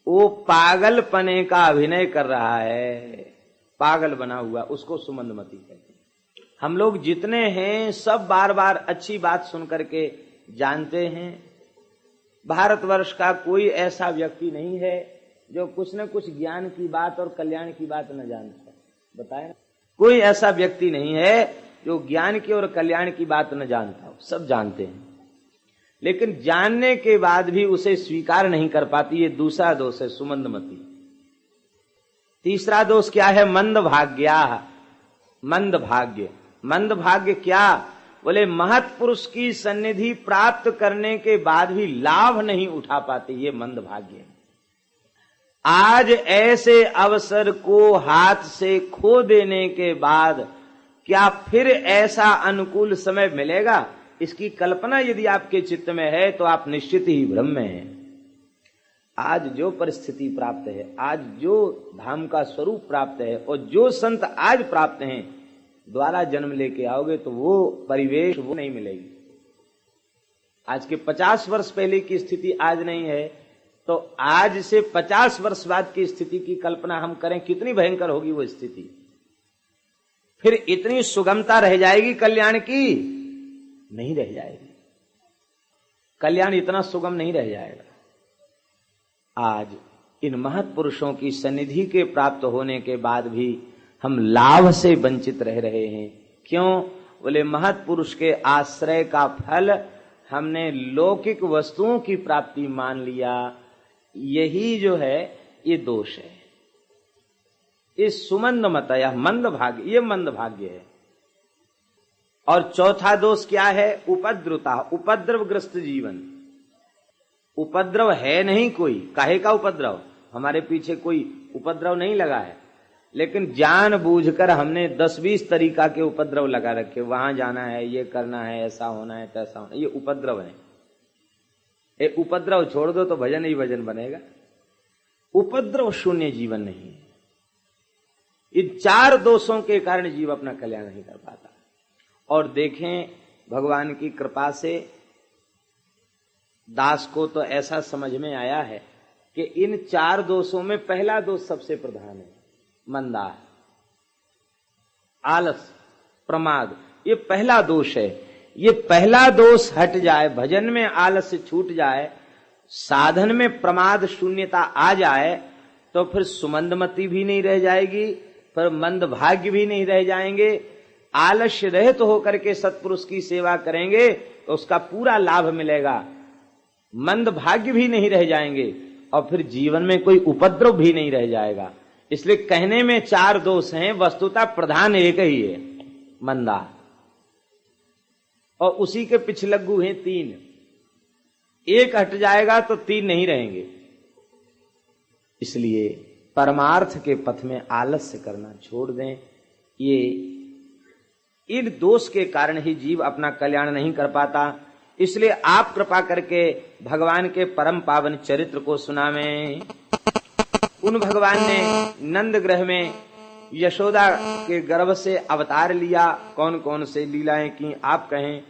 वो पागलपने का अभिनय कर रहा है, पागल बना हुआ, उसको सुमंदमती कहते हैं। हम लोग जितने हैं सब बार बार अच्छी बात सुन करके जानते हैं। भारतवर्ष का कोई ऐसा व्यक्ति नहीं है जो कुछ न कुछ ज्ञान की बात और कल्याण की बात न जानता। बताए, कोई ऐसा व्यक्ति नहीं है जो ज्ञान की और कल्याण की बात न जानता हो, सब जानते हैं, लेकिन जानने के बाद भी उसे स्वीकार नहीं कर पाती। ये दूसरा दोष है सुमंदमती। तीसरा दोष क्या है? मंद भाग्या। मंद भाग्य। मंद भाग्य क्या? बोले महत पुरुष की सन्निधि प्राप्त करने के बाद भी लाभ नहीं उठा पाते, ये मंद भाग्य है। आज ऐसे अवसर को हाथ से खो देने के बाद क्या फिर ऐसा अनुकूल समय मिलेगा? इसकी कल्पना यदि आपके चित्त में है तो आप निश्चित ही भ्रम में हैं। आज जो परिस्थिति प्राप्त है, आज जो धाम का स्वरूप प्राप्त है और जो संत आज प्राप्त हैं, द्वारा जन्म लेके आओगे तो वो परिवेश वो नहीं मिलेगी। आज के 50 वर्ष पहले की स्थिति आज नहीं है, तो आज से 50 वर्ष बाद की स्थिति की कल्पना हम करें, कितनी भयंकर होगी वो स्थिति। फिर इतनी सुगमता रह जाएगी कल्याण की? नहीं रह जाएगी। कल्याण इतना सुगम नहीं रह जाएगा। आज इन महत् पुरुषों की सन्निधि के प्राप्त होने के बाद भी हम लाभ से वंचित रह रहे हैं। क्यों? बोले महत् पुरुष के आश्रय का फल हमने लौकिक वस्तुओं की प्राप्ति मान लिया। यही जो है ये दोष है। इस सुमंद मतया मंद भाग्य, ये मंद भाग्य है। और चौथा दोष क्या है? उपद्रुता, उपद्रवग्रस्त जीवन। उपद्रव है नहीं कोई, काहे का उपद्रव? हमारे पीछे कोई उपद्रव नहीं लगा है, लेकिन जानबूझकर हमने 10-20 तरीका के उपद्रव लगा रखे। वहां जाना है, ये करना है, ऐसा होना है, तैसा होना है, ये उपद्रव है। उपद्रव छोड़ दो तो भजन ही भजन बनेगा। उपद्रव शून्य जीवन नहीं है। इन 4 दोषों के कारण जीव अपना कल्याण नहीं कर पाता। और देखें, भगवान की कृपा से दास को तो ऐसा समझ में आया है कि इन 4 दोषों में पहला दोष सबसे प्रधान है, मंदा, आलस, प्रमाद। ये पहला दोष है। ये पहला दोष हट जाए, भजन में आलस छूट जाए, साधन में प्रमाद शून्यता आ जाए, तो फिर सुमंदमती भी नहीं रह जाएगी, फिर मंद भाग्य भी नहीं रह जाएंगे। आलस्य रहित होकर के सत्पुरुष की सेवा करेंगे तो उसका पूरा लाभ मिलेगा। मंद भाग्य भी नहीं रह जाएंगे और फिर जीवन में कोई उपद्रव भी नहीं रह जाएगा। इसलिए कहने में 4 दोष हैं, वस्तुतः प्रधान एक ही है, मंदा, और उसी के पिछलग्गू हैं 3। एक हट जाएगा तो 3 नहीं रहेंगे। इसलिए परमार्थ के पथ में आलस्य करना छोड़ दें। ये इन दोष के कारण ही जीव अपना कल्याण नहीं कर पाता। इसलिए आप कृपा करके भगवान के परम पावन चरित्र को सुनावें। उन भगवान ने नंद ग्रह में यशोदा के गर्भ से अवतार लिया, कौन कौन से लीलाएं की आप कहें।